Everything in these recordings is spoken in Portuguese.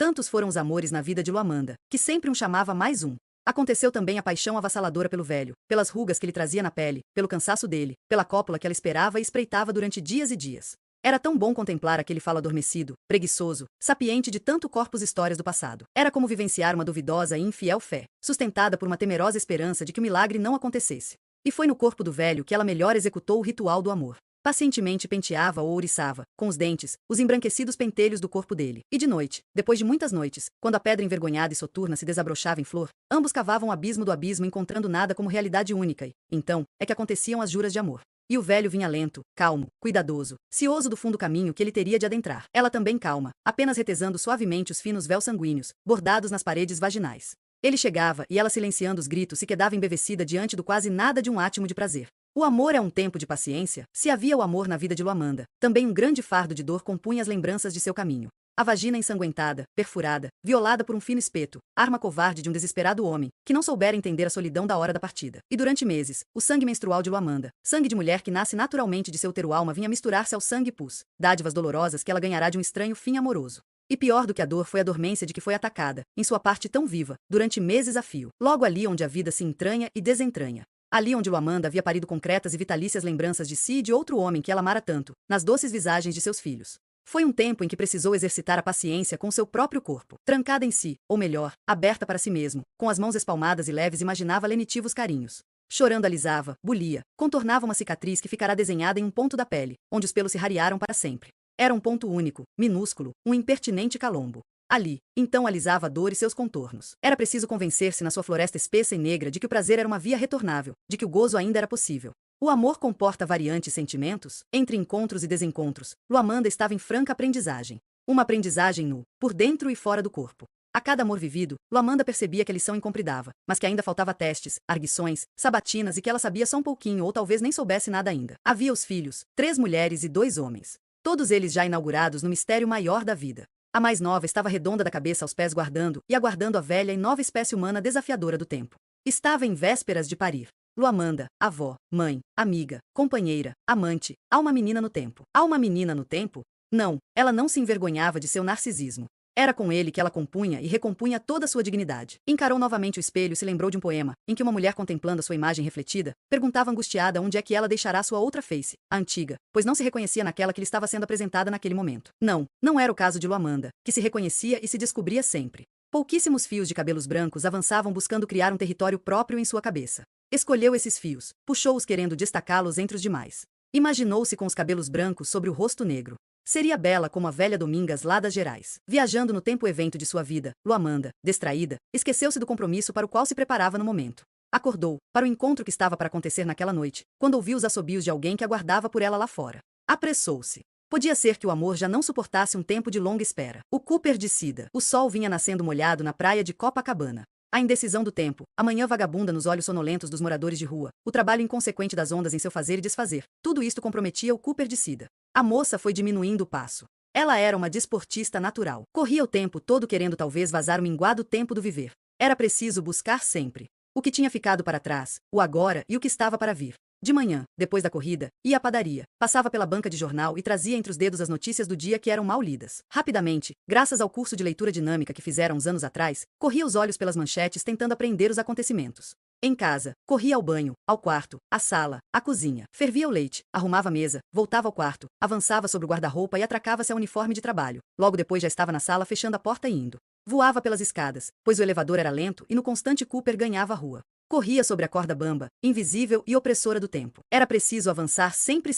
Tantos foram os amores na vida de Luamanda, que sempre um chamava mais um. Aconteceu também a paixão avassaladora pelo velho, pelas rugas que ele trazia na pele, pelo cansaço dele, pela cópula que ela esperava e espreitava durante dias e dias. Era tão bom contemplar aquele falo adormecido, preguiçoso, sapiente de tanto corpos histórias do passado. Era como vivenciar uma duvidosa e infiel fé, sustentada por uma temerosa esperança de que o milagre não acontecesse. E foi no corpo do velho que ela melhor executou o ritual do amor. Pacientemente penteava ou ouriçava, com os dentes, os embranquecidos pentelhos do corpo dele. E de noite, depois de muitas noites, quando a pedra envergonhada e soturna se desabrochava em flor, ambos cavavam o abismo do abismo encontrando nada como realidade única e, então, é que aconteciam as juras de amor. E o velho vinha lento, calmo, cuidadoso, cioso do fundo caminho que ele teria de adentrar. Ela também calma, apenas retesando suavemente os finos véus sanguíneos, bordados nas paredes vaginais. Ele chegava e ela silenciando os gritos se quedava embevecida diante do quase nada de um átimo de prazer. O amor é um tempo de paciência? Se havia o amor na vida de Luamanda, também um grande fardo de dor compunha as lembranças de seu caminho. A vagina ensanguentada, perfurada, violada por um fino espeto, arma covarde de um desesperado homem, que não soubera entender a solidão da hora da partida. E durante meses, o sangue menstrual de Luamanda, sangue de mulher que nasce naturalmente de seu útero-alma, vinha misturar-se ao sangue pus, dádivas dolorosas que ela ganhará de um estranho fim amoroso. E pior do que a dor foi a dormência de que foi atacada, em sua parte tão viva, durante meses a fio, logo ali onde a vida se entranha e desentranha. Ali onde Luamanda havia parido concretas e vitalícias lembranças de si e de outro homem que ela amara tanto, nas doces visagens de seus filhos. Foi um tempo em que precisou exercitar a paciência com seu próprio corpo. Trancada em si, ou melhor, aberta para si mesmo, com as mãos espalmadas e leves imaginava lenitivos carinhos. Chorando alisava, bulia, contornava uma cicatriz que ficará desenhada em um ponto da pele, onde os pelos se rarearam para sempre. Era um ponto único, minúsculo, um impertinente calombo. Ali, então alisava a dor e seus contornos. Era preciso convencer-se na sua floresta espessa e negra de que o prazer era uma via retornável, de que o gozo ainda era possível. O amor comporta variantes sentimentos, entre encontros e desencontros. Luamanda estava em franca aprendizagem. Uma aprendizagem no, por dentro e fora do corpo. A cada amor vivido, Luamanda percebia que a lição incompridava, mas que ainda faltava testes, arguições, sabatinas e que ela sabia só um pouquinho ou talvez nem soubesse nada ainda. Havia os filhos, 3 mulheres e 2 homens. Todos eles já inaugurados no mistério maior da vida. A mais nova estava redonda da cabeça aos pés guardando e aguardando a velha e nova espécie humana desafiadora do tempo. Estava em vésperas de parir. Luamanda, avó, mãe, amiga, companheira, amante, há uma menina no tempo. Há uma menina no tempo? Não, ela não se envergonhava de seu narcisismo. Era com ele que ela compunha e recompunha toda a sua dignidade. Encarou novamente o espelho e se lembrou de um poema, em que uma mulher contemplando a sua imagem refletida, perguntava angustiada onde é que ela deixará sua outra face, a antiga, pois não se reconhecia naquela que lhe estava sendo apresentada naquele momento. Não, não era o caso de Luamanda, que se reconhecia e se descobria sempre. Pouquíssimos fios de cabelos brancos avançavam buscando criar um território próprio em sua cabeça. Escolheu esses fios, puxou-os querendo destacá-los entre os demais. Imaginou-se com os cabelos brancos sobre o rosto negro. Seria bela como a velha Domingas lá das Gerais. Viajando no tempo evento de sua vida, Luamanda, distraída, esqueceu-se do compromisso para o qual se preparava no momento. Acordou, para o encontro que estava para acontecer naquela noite, quando ouviu os assobios de alguém que aguardava por ela lá fora. Apressou-se. Podia ser que o amor já não suportasse um tempo de longa espera. O Cooper descida. O sol vinha nascendo molhado na praia de Copacabana. A indecisão do tempo, a manhã vagabunda nos olhos sonolentos dos moradores de rua, o trabalho inconsequente das ondas em seu fazer e desfazer, tudo isto comprometia o Cooper descida. A moça foi diminuindo o passo. Ela era uma desportista natural. Corria o tempo todo querendo talvez vazar o minguado tempo do viver. Era preciso buscar sempre o que tinha ficado para trás, o agora e o que estava para vir. De manhã, depois da corrida, ia à padaria, passava pela banca de jornal e trazia entre os dedos as notícias do dia que eram mal lidas. Rapidamente, graças ao curso de leitura dinâmica que fizeram uns anos atrás, corria os olhos pelas manchetes tentando apreender os acontecimentos. Em casa, corria ao banho, ao quarto, à sala, à cozinha, fervia o leite, arrumava a mesa, voltava ao quarto, avançava sobre o guarda-roupa e atracava-se ao uniforme de trabalho. Logo depois já estava na sala fechando a porta e indo. Voava pelas escadas, pois o elevador era lento e no constante Cooper ganhava a rua. Corria sobre a corda bamba, invisível e opressora do tempo. Era preciso avançar sempre.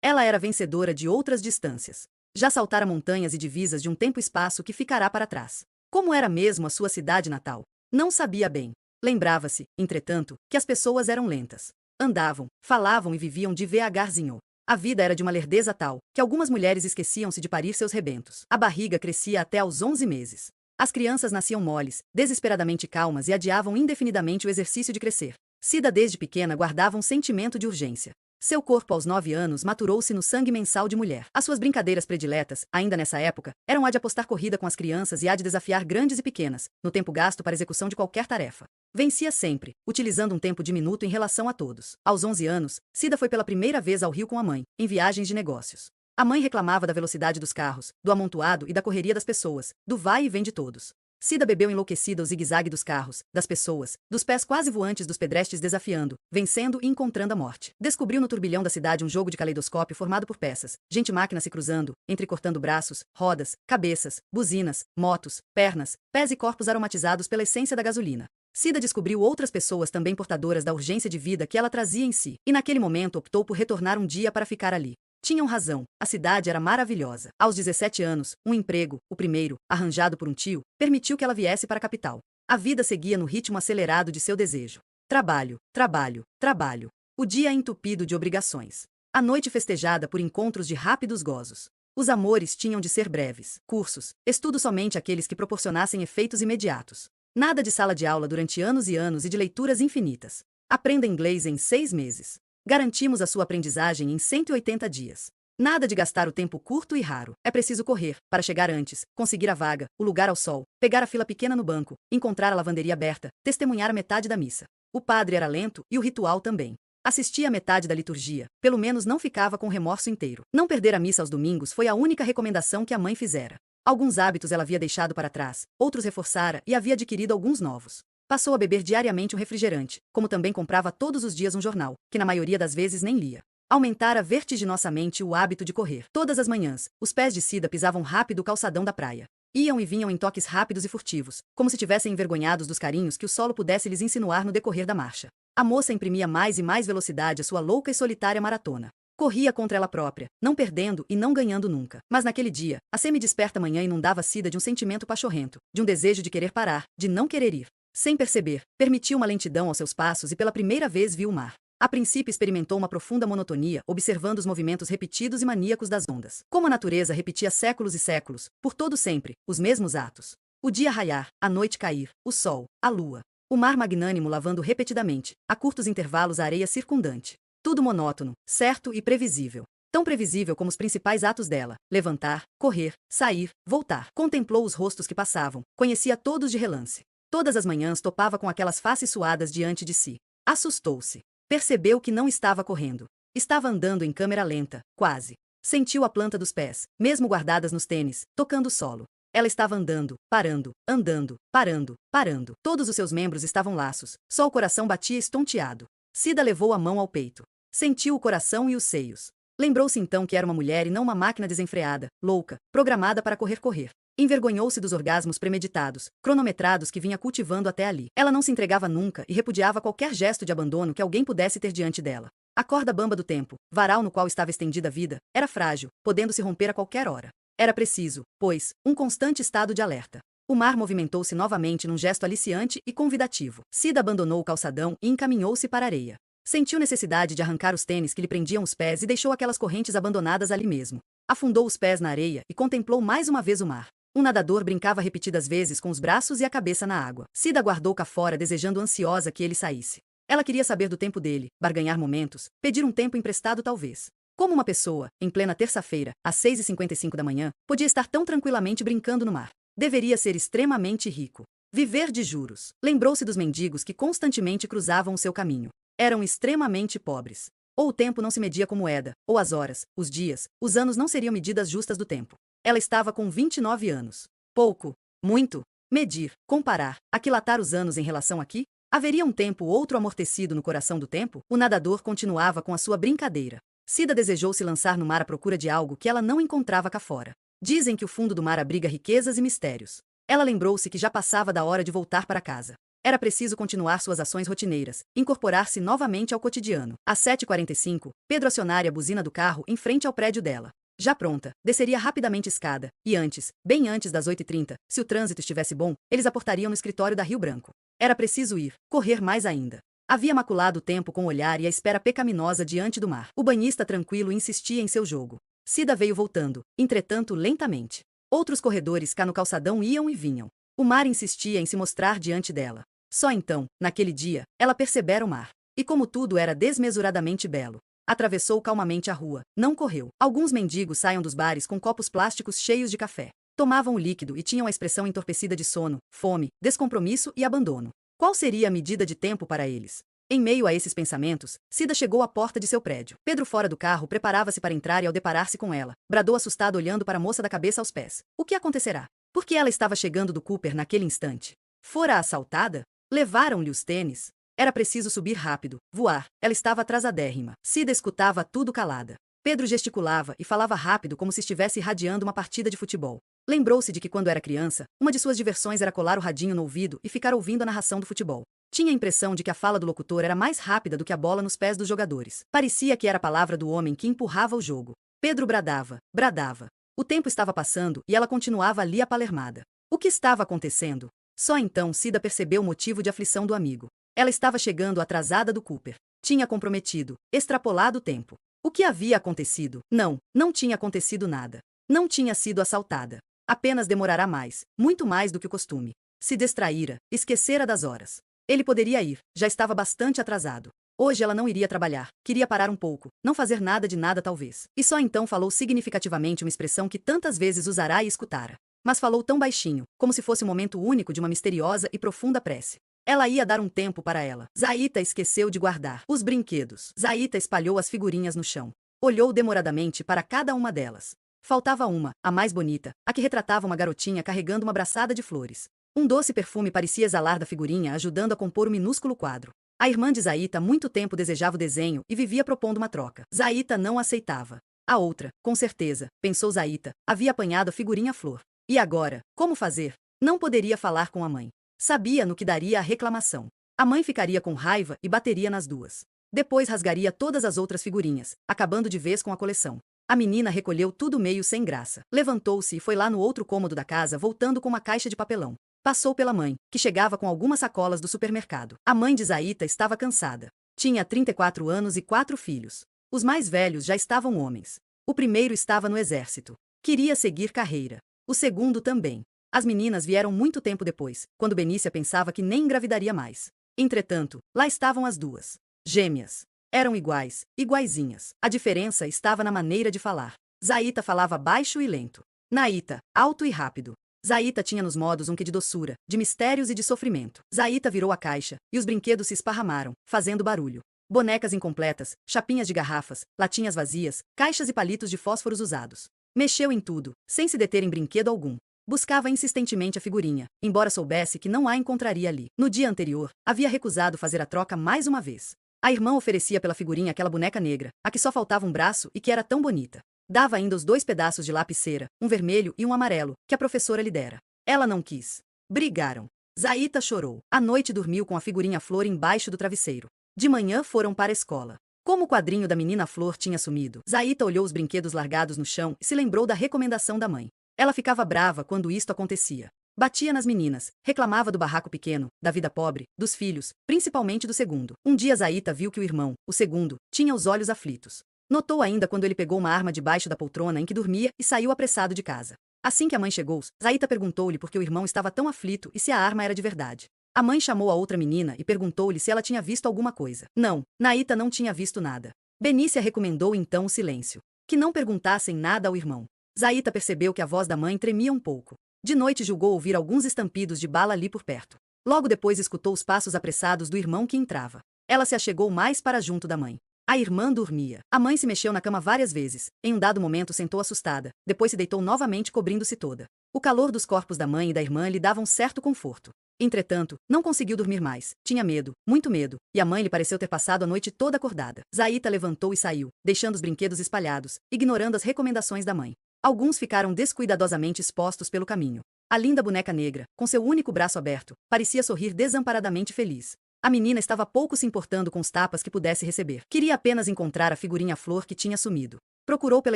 Ela era vencedora de outras distâncias. Já saltara montanhas e divisas de um tempo-espaço que ficará para trás. Como era mesmo a sua cidade natal? Não sabia bem. Lembrava-se, entretanto, que as pessoas eram lentas. Andavam, falavam e viviam devagarzinho. A vida era de uma lerdeza tal, que algumas mulheres esqueciam-se de parir seus rebentos. A barriga crescia até aos 11 meses. As crianças nasciam moles, desesperadamente calmas e adiavam indefinidamente o exercício de crescer. Cida desde pequena guardava um sentimento de urgência. Seu corpo aos 9 anos maturou-se no sangue mensal de mulher. As suas brincadeiras prediletas, ainda nessa época, eram a de apostar corrida com as crianças e a de desafiar grandes e pequenas, no tempo gasto para a execução de qualquer tarefa. Vencia sempre, utilizando um tempo diminuto em relação a todos. Aos 11 anos, Cida foi pela primeira vez ao Rio com a mãe, em viagens de negócios. A mãe reclamava da velocidade dos carros, do amontoado e da correria das pessoas, do vai e vem de todos. Cida bebeu enlouquecida o zigue-zague dos carros, das pessoas, dos pés quase voantes dos pedestres desafiando, vencendo e encontrando a morte. Descobriu no turbilhão da cidade um jogo de caleidoscópio formado por peças, gente e máquina se cruzando, entrecortando braços, rodas, cabeças, buzinas, motos, pernas, pés e corpos aromatizados pela essência da gasolina. Cida descobriu outras pessoas também portadoras da urgência de vida que ela trazia em si, e naquele momento optou por retornar um dia para ficar ali. Tinham razão, a cidade era maravilhosa. Aos 17 anos, um emprego, o primeiro, arranjado por um tio, permitiu que ela viesse para a capital. A vida seguia no ritmo acelerado de seu desejo. Trabalho, trabalho, trabalho. O dia entupido de obrigações. A noite festejada por encontros de rápidos gozos. Os amores tinham de ser breves. Cursos, estudo somente aqueles que proporcionassem efeitos imediatos. Nada de sala de aula durante anos e de leituras infinitas. Aprenda inglês em 6 meses. Garantimos a sua aprendizagem em 180 dias. Nada de gastar o tempo curto e raro. É preciso correr, para chegar antes, conseguir a vaga, o lugar ao sol, pegar a fila pequena no banco, encontrar a lavanderia aberta, testemunhar a metade da missa. O padre era lento e o ritual também. Assistia a metade da liturgia, pelo menos não ficava com remorso inteiro. Não perder a missa aos domingos foi a única recomendação que a mãe fizera. Alguns hábitos ela havia deixado para trás, outros reforçara e havia adquirido alguns novos. Passou a beber diariamente um refrigerante, como também comprava todos os dias um jornal, que na maioria das vezes nem lia. Aumentara vertiginosamente o hábito de correr. Todas as manhãs, os pés de Cida pisavam rápido o calçadão da praia. Iam e vinham em toques rápidos e furtivos, como se tivessem envergonhados dos carinhos que o solo pudesse lhes insinuar no decorrer da marcha. A moça imprimia mais e mais velocidade à sua louca e solitária maratona. Corria contra ela própria, não perdendo e não ganhando nunca. Mas naquele dia, a semi-desperta manhã inundava Cida de um sentimento pachorrento, de um desejo de querer parar, de não querer ir. Sem perceber, permitiu uma lentidão aos seus passos e pela primeira vez viu o mar. A princípio experimentou uma profunda monotonia, observando os movimentos repetidos e maníacos das ondas. Como a natureza repetia séculos e séculos, por todo sempre, os mesmos atos. O dia raiar, a noite cair, o sol, a lua. O mar magnânimo lavando repetidamente, a curtos intervalos a areia circundante. Tudo monótono, certo e previsível. Tão previsível como os principais atos dela: levantar, correr, sair, voltar. Contemplou os rostos que passavam, conhecia todos de relance. Todas as manhãs topava com aquelas faces suadas diante de si. Assustou-se. Percebeu que não estava correndo. Estava andando em câmera lenta, quase. Sentiu a planta dos pés, mesmo guardadas nos tênis, tocando o solo. Ela estava andando, parando, andando, parando, parando. Todos os seus membros estavam laços, só o coração batia estonteado. Cida levou a mão ao peito. Sentiu o coração e os seios. Lembrou-se então que era uma mulher e não uma máquina desenfreada, louca, programada para correr. Envergonhou-se dos orgasmos premeditados, cronometrados que vinha cultivando até ali. Ela não se entregava nunca e repudiava qualquer gesto de abandono que alguém pudesse ter diante dela. A corda bamba do tempo, varal no qual estava estendida a vida, era frágil, podendo se romper a qualquer hora. Era preciso, pois, um constante estado de alerta. O mar movimentou-se novamente num gesto aliciante e convidativo. Cida abandonou o calçadão e encaminhou-se para a areia. Sentiu necessidade de arrancar os tênis que lhe prendiam os pés e deixou aquelas correntes abandonadas ali mesmo. Afundou os pés na areia e contemplou mais uma vez o mar. Um nadador brincava repetidas vezes com os braços e a cabeça na água. Cida aguardou cá fora, desejando ansiosa que ele saísse. Ela queria saber do tempo dele, barganhar momentos, pedir um tempo emprestado talvez. Como uma pessoa, em plena terça-feira, às 6h55 da manhã, podia estar tão tranquilamente brincando no mar? Deveria ser extremamente rico. Viver de juros. Lembrou-se dos mendigos que constantemente cruzavam o seu caminho. Eram extremamente pobres. Ou o tempo não se media com moeda, ou as horas, os dias, os anos não seriam medidas justas do tempo. Ela estava com 29 anos. Pouco. Muito. Medir, comparar, aquilatar os anos em relação aqui? Haveria um tempo outro amortecido no coração do tempo? O nadador continuava com a sua brincadeira. Cida desejou se lançar no mar à procura de algo que ela não encontrava cá fora. Dizem que o fundo do mar abriga riquezas e mistérios. Ela lembrou-se que já passava da hora de voltar para casa. Era preciso continuar suas ações rotineiras, incorporar-se novamente ao cotidiano. Às 7h45, Pedro acionara a buzina do carro em frente ao prédio dela. Já pronta, desceria rapidamente a escada, e antes, bem antes das 8h30, se o trânsito estivesse bom, eles aportariam no escritório da Rio Branco. Era preciso ir, correr mais ainda. Havia maculado o tempo com o olhar e a espera pecaminosa diante do mar. O banhista tranquilo insistia em seu jogo. Cida veio voltando, entretanto lentamente. Outros corredores cá no calçadão iam e vinham. O mar insistia em se mostrar diante dela. Só então, naquele dia, ela percebera o mar. E como tudo era desmesuradamente belo. Atravessou calmamente a rua, não correu. Alguns mendigos saíam dos bares com copos plásticos cheios de café. Tomavam o líquido e tinham a expressão entorpecida de sono, fome, descompromisso e abandono. Qual seria a medida de tempo para eles? Em meio a esses pensamentos, Cida chegou à porta de seu prédio. Pedro, fora do carro, preparava-se para entrar e, ao deparar-se com ela, bradou assustado olhando para a moça da cabeça aos pés. O que acontecerá? Por que ela estava chegando do Cooper naquele instante? Fora assaltada? Levaram-lhe os tênis? Era preciso subir rápido, voar. Ela estava atrasadérrima. Cida escutava tudo calada. Pedro gesticulava e falava rápido como se estivesse irradiando uma partida de futebol. Lembrou-se de que, quando era criança, uma de suas diversões era colar o radinho no ouvido e ficar ouvindo a narração do futebol. Tinha a impressão de que a fala do locutor era mais rápida do que a bola nos pés dos jogadores. Parecia que era a palavra do homem que empurrava o jogo. Pedro bradava, bradava. O tempo estava passando e ela continuava ali apalermada. O que estava acontecendo? Só então Cida percebeu o motivo de aflição do amigo. Ela estava chegando atrasada do Cooper. Tinha comprometido, extrapolado o tempo. O que havia acontecido? Não tinha acontecido nada. Não tinha sido assaltada. Apenas demorará mais, muito mais do que o costume. Se distraíra, esquecera das horas. Ele poderia ir, já estava bastante atrasado. Hoje ela não iria trabalhar, queria parar um pouco, não fazer nada de nada talvez. E só então falou significativamente uma expressão que tantas vezes usará e escutara. Mas falou tão baixinho, como se fosse o momento único de uma misteriosa e profunda prece. Ela ia dar um tempo para ela. Zaita esqueceu de guardar os brinquedos. Zaita espalhou as figurinhas no chão. Olhou demoradamente para cada uma delas. Faltava uma, a mais bonita, a que retratava uma garotinha carregando uma braçada de flores. Um doce perfume parecia exalar da figurinha, ajudando a compor o minúsculo quadro. A irmã de Zaita há muito tempo desejava o desenho e vivia propondo uma troca. Zaita não aceitava. A outra, com certeza, pensou Zaita, havia apanhado a figurinha flor. E agora, como fazer? Não poderia falar com a mãe. Sabia no que daria a reclamação. A mãe ficaria com raiva e bateria nas duas. Depois rasgaria todas as outras figurinhas, acabando de vez com a coleção. A menina recolheu tudo meio sem graça. Levantou-se e foi lá no outro cômodo da casa, voltando com uma caixa de papelão. Passou pela mãe, que chegava com algumas sacolas do supermercado. A mãe de Zaita estava cansada. Tinha 34 anos e 4 filhos. Os mais velhos já estavam homens. O primeiro estava no exército. Queria seguir carreira. O segundo também. As meninas vieram muito tempo depois, quando Benícia pensava que nem engravidaria mais. Entretanto, lá estavam as duas. Gêmeas. Eram iguais, iguaizinhas. A diferença estava na maneira de falar. Zaita falava baixo e lento. Naita, alto e rápido. Zaita tinha nos modos um quê de doçura, de mistérios e de sofrimento. Zaita virou a caixa, e os brinquedos se esparramaram, fazendo barulho. Bonecas incompletas, chapinhas de garrafas, latinhas vazias, caixas e palitos de fósforos usados. Mexeu em tudo, sem se deter em brinquedo algum. Buscava insistentemente a figurinha, embora soubesse que não a encontraria ali. No dia anterior, havia recusado fazer a troca mais uma vez. A irmã oferecia pela figurinha aquela boneca negra, a que só faltava um braço e que era tão bonita. Dava ainda os 2 pedaços de lápis cera, um vermelho e um amarelo, que a professora lhe dera. Ela não quis. Brigaram. Zaita chorou. À noite dormiu com a figurinha flor embaixo do travesseiro. De manhã foram para a escola. Como o quadrinho da menina flor tinha sumido, Zaita olhou os brinquedos largados no chão e se lembrou da recomendação da mãe. Ela ficava brava quando isto acontecia. Batia nas meninas, reclamava do barraco pequeno, da vida pobre, dos filhos, principalmente do segundo. Um dia Zaita viu que o irmão, o segundo, tinha os olhos aflitos. Notou ainda quando ele pegou uma arma debaixo da poltrona em que dormia e saiu apressado de casa. Assim que a mãe chegou, Zaita perguntou-lhe por que o irmão estava tão aflito e se a arma era de verdade. A mãe chamou a outra menina e perguntou-lhe se ela tinha visto alguma coisa. Não, Naita não tinha visto nada. Benícia recomendou então o silêncio. Que não perguntassem nada ao irmão. Zaita percebeu que a voz da mãe tremia um pouco. De noite julgou ouvir alguns estampidos de bala ali por perto. Logo depois escutou os passos apressados do irmão que entrava. Ela se achegou mais para junto da mãe. A irmã dormia. A mãe se mexeu na cama várias vezes. Em um dado momento sentou assustada. Depois se deitou novamente cobrindo-se toda. O calor dos corpos da mãe e da irmã lhe dava um certo conforto. Entretanto, não conseguiu dormir mais. Tinha medo, muito medo, e a mãe lhe pareceu ter passado a noite toda acordada. Zaita levantou e saiu, deixando os brinquedos espalhados, ignorando as recomendações da mãe. Alguns ficaram descuidadosamente expostos pelo caminho. A linda boneca negra, com seu único braço aberto, parecia sorrir desamparadamente feliz. A menina estava pouco se importando com os tapas que pudesse receber. Queria apenas encontrar a figurinha flor que tinha sumido. Procurou pela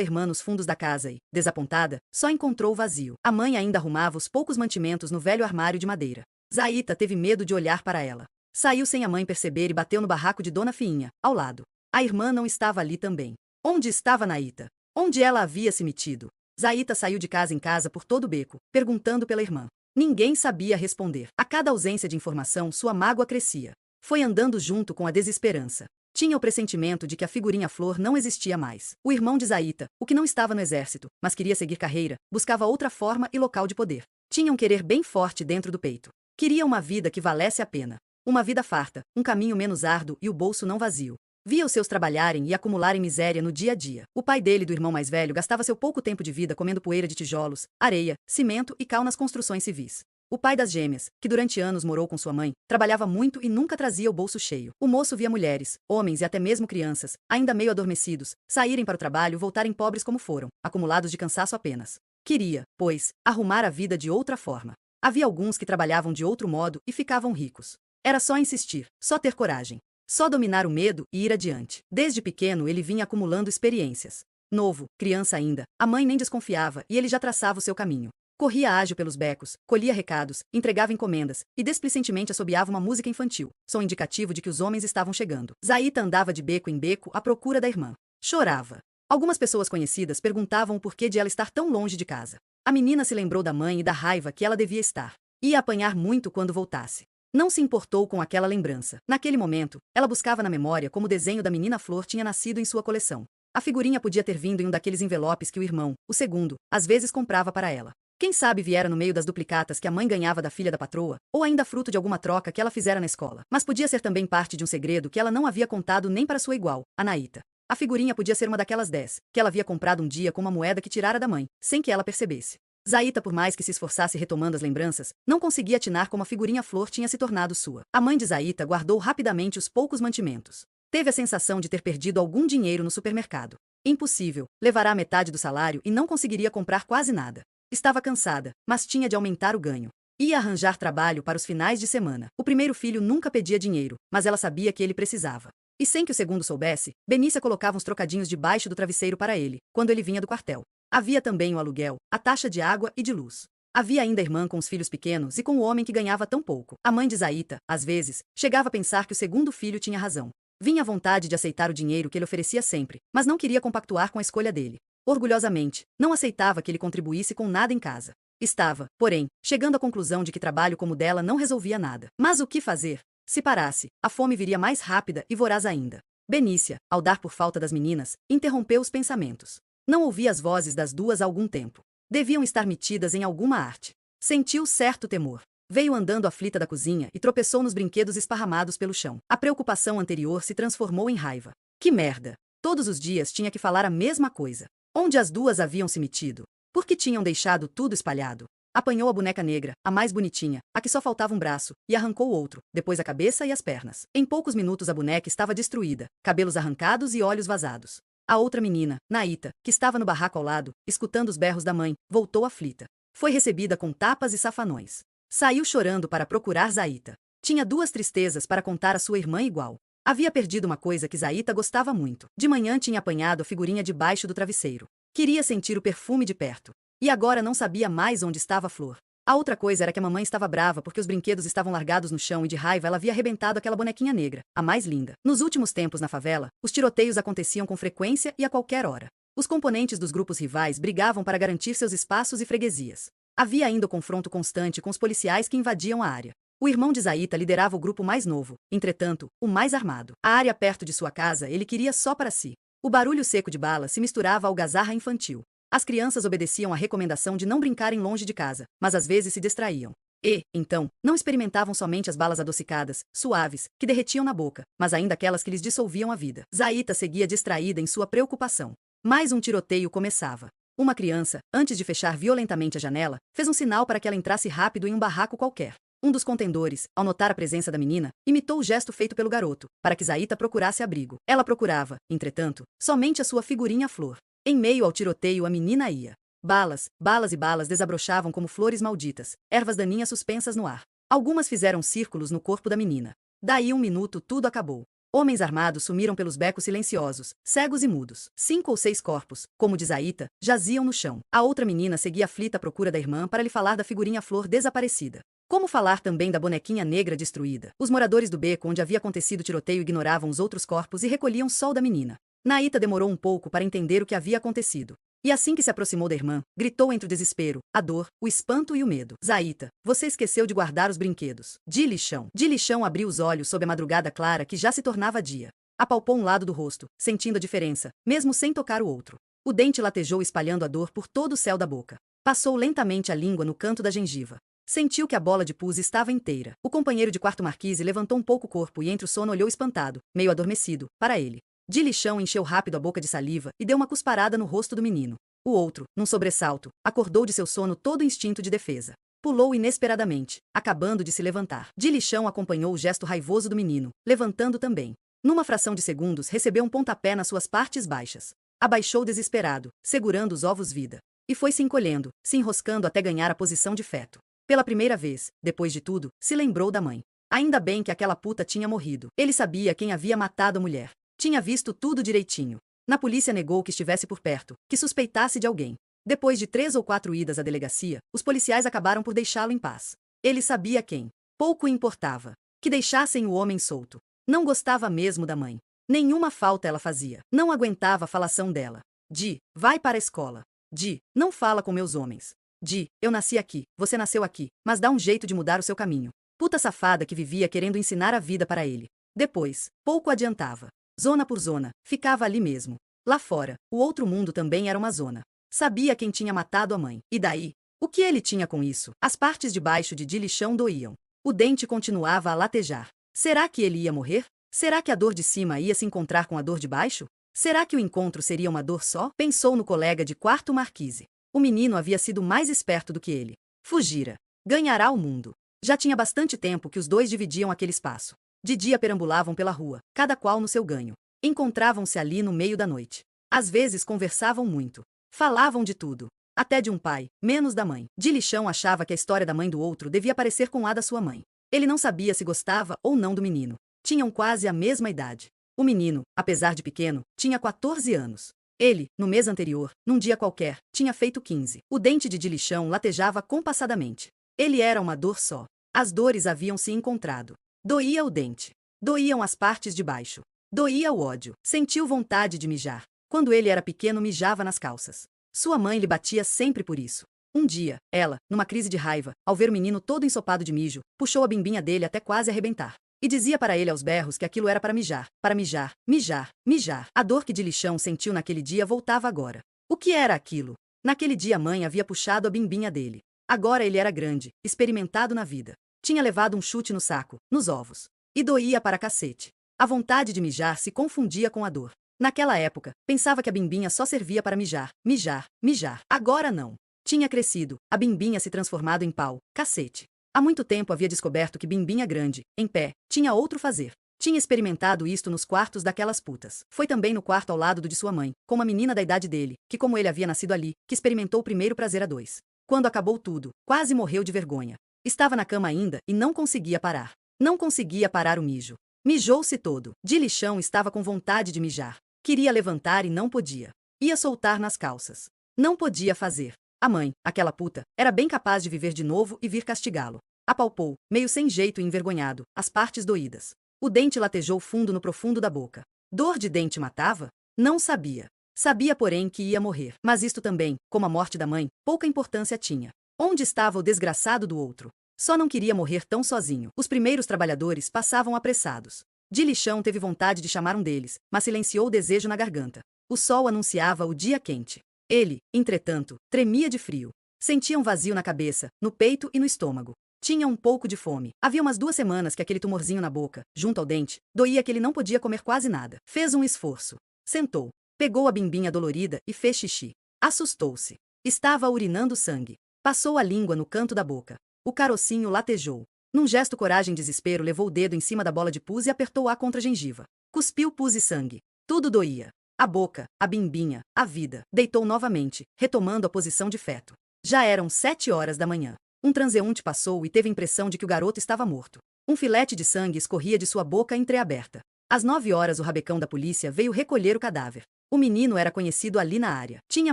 irmã nos fundos da casa e, desapontada, só encontrou o vazio. A mãe ainda arrumava os poucos mantimentos no velho armário de madeira. Zaita teve medo de olhar para ela. Saiu sem a mãe perceber e bateu no barraco de Dona Fiinha, ao lado. A irmã não estava ali também. Onde estava Naita? Onde ela havia se metido? Zaita saiu de casa em casa por todo o beco, perguntando pela irmã. Ninguém sabia responder. A cada ausência de informação, sua mágoa crescia. Foi andando junto com a desesperança. Tinha o pressentimento de que a figurinha flor não existia mais. O irmão de Zaita, o que não estava no exército, mas queria seguir carreira, buscava outra forma e local de poder. Tinha um querer bem forte dentro do peito. Queria uma vida que valesse a pena. Uma vida farta, um caminho menos árduo e o bolso não vazio. Via os seus trabalharem e acumularem miséria no dia a dia. O pai dele, do irmão mais velho, gastava seu pouco tempo de vida comendo poeira de tijolos, areia, cimento e cal nas construções civis. O pai das gêmeas, que durante anos morou com sua mãe, trabalhava muito e nunca trazia o bolso cheio. O moço via mulheres, homens e até mesmo crianças, ainda meio adormecidos, saírem para o trabalho e voltarem pobres como foram, acumulados de cansaço apenas. Queria, pois, arrumar a vida de outra forma. Havia alguns que trabalhavam de outro modo e ficavam ricos. Era só insistir, só ter coragem. Só dominar o medo e ir adiante. Desde pequeno ele vinha acumulando experiências. Novo, criança ainda, a mãe nem desconfiava e ele já traçava o seu caminho. Corria ágil pelos becos, colhia recados, entregava encomendas e desplicentemente assobiava uma música infantil, som indicativo de que os homens estavam chegando. Zaita andava de beco em beco à procura da irmã. Chorava. Algumas pessoas conhecidas perguntavam o porquê de ela estar tão longe de casa. A menina se lembrou da mãe e da raiva que ela devia estar. Ia apanhar muito quando voltasse. Não se importou com aquela lembrança. Naquele momento, ela buscava na memória como o desenho da menina Flor tinha nascido em sua coleção. A figurinha podia ter vindo em um daqueles envelopes que o irmão, o segundo, às vezes comprava para ela. Quem sabe viera no meio das duplicatas que a mãe ganhava da filha da patroa, ou ainda fruto de alguma troca que ela fizera na escola. Mas podia ser também parte de um segredo que ela não havia contado nem para sua igual, a Naíta. A figurinha podia ser uma daquelas 10, que ela havia comprado um dia com uma moeda que tirara da mãe, sem que ela percebesse. Zaita, por mais que se esforçasse retomando as lembranças, não conseguia atinar como a figurinha Flor tinha se tornado sua. A mãe de Zaita guardou rapidamente os poucos mantimentos. Teve a sensação de ter perdido algum dinheiro no supermercado. Impossível, levará metade do salário e não conseguiria comprar quase nada. Estava cansada, mas tinha de aumentar o ganho. Ia arranjar trabalho para os finais de semana. O primeiro filho nunca pedia dinheiro, mas ela sabia que ele precisava. E sem que o segundo soubesse, Benícia colocava uns trocadinhos debaixo do travesseiro para ele, quando ele vinha do quartel. Havia também o aluguel, a taxa de água e de luz. Havia ainda a irmã com os filhos pequenos e com o homem que ganhava tão pouco. A mãe de Zaita, às vezes, chegava a pensar que o segundo filho tinha razão. Vinha a vontade de aceitar o dinheiro que ele oferecia sempre, mas não queria compactuar com a escolha dele. Orgulhosamente, não aceitava que ele contribuísse com nada em casa. Estava, porém, chegando à conclusão de que trabalho como o dela não resolvia nada. Mas o que fazer? Se parasse, a fome viria mais rápida e voraz ainda. Benícia, ao dar por falta das meninas, interrompeu os pensamentos. Não ouvia as vozes das duas há algum tempo. Deviam estar metidas em alguma arte. Sentiu certo temor. Veio andando aflita da cozinha e tropeçou nos brinquedos esparramados pelo chão. A preocupação anterior se transformou em raiva. Que merda! Todos os dias tinha que falar a mesma coisa. Onde as duas haviam se metido? Por que tinham deixado tudo espalhado? Apanhou a boneca negra, a mais bonitinha, a que só faltava um braço, e arrancou o outro, depois a cabeça e as pernas. Em poucos minutos a boneca estava destruída, cabelos arrancados e olhos vazados. A outra menina, Naíta, que estava no barraco ao lado, escutando os berros da mãe, voltou aflita. Foi recebida com tapas e safanões. Saiu chorando para procurar Zaita. Tinha duas tristezas para contar à sua irmã igual. Havia perdido uma coisa que Zaita gostava muito. De manhã tinha apanhado a figurinha debaixo do travesseiro. Queria sentir o perfume de perto. E agora não sabia mais onde estava a Flor. A outra coisa era que a mamãe estava brava porque os brinquedos estavam largados no chão e de raiva ela havia arrebentado aquela bonequinha negra, a mais linda. Nos últimos tempos na favela, os tiroteios aconteciam com frequência e a qualquer hora. Os componentes dos grupos rivais brigavam para garantir seus espaços e freguesias. Havia ainda o confronto constante com os policiais que invadiam a área. O irmão de Zaita liderava o grupo mais novo, entretanto, o mais armado. A área perto de sua casa ele queria só para si. O barulho seco de bala se misturava à algazarra infantil. As crianças obedeciam à recomendação de não brincarem longe de casa, mas às vezes se distraíam. E, então, não experimentavam somente as balas adocicadas, suaves, que derretiam na boca, mas ainda aquelas que lhes dissolviam a vida. Zaita seguia distraída em sua preocupação. Mais um tiroteio começava. Uma criança, antes de fechar violentamente a janela, fez um sinal para que ela entrasse rápido em um barraco qualquer. Um dos contendores, ao notar a presença da menina, imitou o gesto feito pelo garoto, para que Zaita procurasse abrigo. Ela procurava, entretanto, somente a sua figurinha Flor. Em meio ao tiroteio a menina ia. Balas, balas e balas desabrochavam como flores malditas, ervas daninhas suspensas no ar. Algumas fizeram círculos no corpo da menina. Daí um minuto tudo acabou. Homens armados sumiram pelos becos silenciosos, cegos e mudos. 5 ou 6 corpos, como diz Zaita, jaziam no chão. A outra menina seguia aflita à procura da irmã para lhe falar da figurinha Flor desaparecida. Como falar também da bonequinha negra destruída? Os moradores do beco onde havia acontecido o tiroteio ignoravam os outros corpos e recolhiam só o da menina. Naíta demorou um pouco para entender o que havia acontecido. E assim que se aproximou da irmã, gritou entre o desespero, a dor, o espanto e o medo. Zaita, você esqueceu de guardar os brinquedos. De lixão. De lixão abriu os olhos sob a madrugada clara que já se tornava dia. Apalpou um lado do rosto, sentindo a diferença, mesmo sem tocar o outro. O dente latejou espalhando a dor por todo o céu da boca. Passou lentamente a língua no canto da gengiva. Sentiu que a bola de pus estava inteira. O companheiro de quarto Marquise levantou um pouco o corpo e entre o sono olhou espantado, meio adormecido, para ele. Dilichão encheu rápido a boca de saliva e deu uma cusparada no rosto do menino. O outro, num sobressalto, acordou de seu sono todo instinto de defesa. Pulou inesperadamente, acabando de se levantar. Dilichão acompanhou o gesto raivoso do menino, levantando também. Numa fração de segundos recebeu um pontapé nas suas partes baixas. Abaixou desesperado, segurando os ovos vida. E foi se encolhendo, se enroscando até ganhar a posição de feto. Pela primeira vez, depois de tudo, se lembrou da mãe. Ainda bem que aquela puta tinha morrido. Ele sabia quem havia matado a mulher. Tinha visto tudo direitinho. Na polícia negou que estivesse por perto, que suspeitasse de alguém. Depois de 3 ou 4 idas à delegacia, os policiais acabaram por deixá-lo em paz. Ele sabia quem. Pouco importava. Que deixassem o homem solto. Não gostava mesmo da mãe. Nenhuma falta ela fazia. Não aguentava a falação dela. Di, vai para a escola. Di, não fala com meus homens. Di, eu nasci aqui, você nasceu aqui, mas dá um jeito de mudar o seu caminho. Puta safada que vivia querendo ensinar a vida para ele. Depois, pouco adiantava. Zona por zona, ficava ali mesmo. Lá fora, o outro mundo também era uma zona. Sabia quem tinha matado a mãe. E daí? O que ele tinha com isso? As partes de baixo de Dilichão doíam. O dente continuava a latejar. Será que ele ia morrer? Será que a dor de cima ia se encontrar com a dor de baixo? Será que o encontro seria uma dor só? Pensou no colega de quarto Marquise. O menino havia sido mais esperto do que ele. Fugira. Ganhará o mundo. Já tinha bastante tempo que os dois dividiam aquele espaço. De dia perambulavam pela rua, cada qual no seu ganho. Encontravam-se ali no meio da noite. Às vezes conversavam muito. Falavam de tudo. Até de um pai, menos da mãe. Dilichão achava que a história da mãe do outro devia parecer com a da sua mãe. Ele não sabia se gostava ou não do menino. Tinham quase a mesma idade. O menino, apesar de pequeno, tinha 14 anos. Ele, no mês anterior, num dia qualquer, tinha feito 15. O dente de Dilichão latejava compassadamente. Ele era uma dor só. As dores haviam se encontrado. Doía o dente. Doíam as partes de baixo. Doía o ódio. Sentiu vontade de mijar. Quando ele era pequeno mijava nas calças. Sua mãe lhe batia sempre por isso. Um dia, ela, numa crise de raiva, ao ver o menino todo ensopado de mijo, puxou a bimbinha dele até quase arrebentar. E dizia para ele aos berros que aquilo era para mijar, mijar, mijar. A dor que Dilichão sentiu naquele dia voltava agora. O que era aquilo? Naquele dia a mãe havia puxado a bimbinha dele. Agora ele era grande, experimentado na vida. Tinha levado um chute no saco, nos ovos. E doía para cacete. A vontade de mijar se confundia com a dor. Naquela época, pensava que a bimbinha só servia para mijar, mijar, mijar. Agora não. Tinha crescido, a bimbinha se transformado em pau, cacete. Há muito tempo havia descoberto que bimbinha grande, em pé, tinha outro fazer. Tinha experimentado isto nos quartos daquelas putas. Foi também no quarto ao lado do de sua mãe, com uma menina da idade dele, que como ele havia nascido ali, que experimentou o primeiro prazer a dois. Quando acabou tudo, quase morreu de vergonha. Estava na cama ainda e não conseguia parar. Não conseguia parar o mijo. Mijou-se todo. Dilichão estava com vontade de mijar. Queria levantar e não podia. Ia soltar nas calças. Não podia fazer. A mãe, aquela puta, era bem capaz de viver de novo e vir castigá-lo. Apalpou, meio sem jeito e envergonhado, as partes doídas. O dente latejou fundo no profundo da boca. Dor de dente matava? Não sabia. Sabia, porém, que ia morrer. Mas isto também, como a morte da mãe, pouca importância tinha. Onde estava o desgraçado do outro? Só não queria morrer tão sozinho. Os primeiros trabalhadores passavam apressados. Dilichão teve vontade de chamar um deles, mas silenciou o desejo na garganta. O sol anunciava o dia quente. Ele, entretanto, tremia de frio. Sentia um vazio na cabeça, no peito e no estômago. Tinha um pouco de fome. Havia umas 2 semanas que aquele tumorzinho na boca, junto ao dente, doía que ele não podia comer quase nada. Fez um esforço. Sentou. Pegou a bimbinha dolorida e fez xixi. Assustou-se. Estava urinando sangue. Passou a língua no canto da boca. O carocinho latejou. Num gesto coragem e desespero levou o dedo em cima da bola de pus e apertou-a contra a gengiva. Cuspiu pus e sangue. Tudo doía. A boca, a bimbinha, a vida. Deitou novamente, retomando a posição de feto. Já eram 7 horas da manhã. Um transeunte passou e teve a impressão de que o garoto estava morto. Um filete de sangue escorria de sua boca entreaberta. Às 9 horas o rabecão da polícia veio recolher o cadáver. O menino era conhecido ali na área. Tinha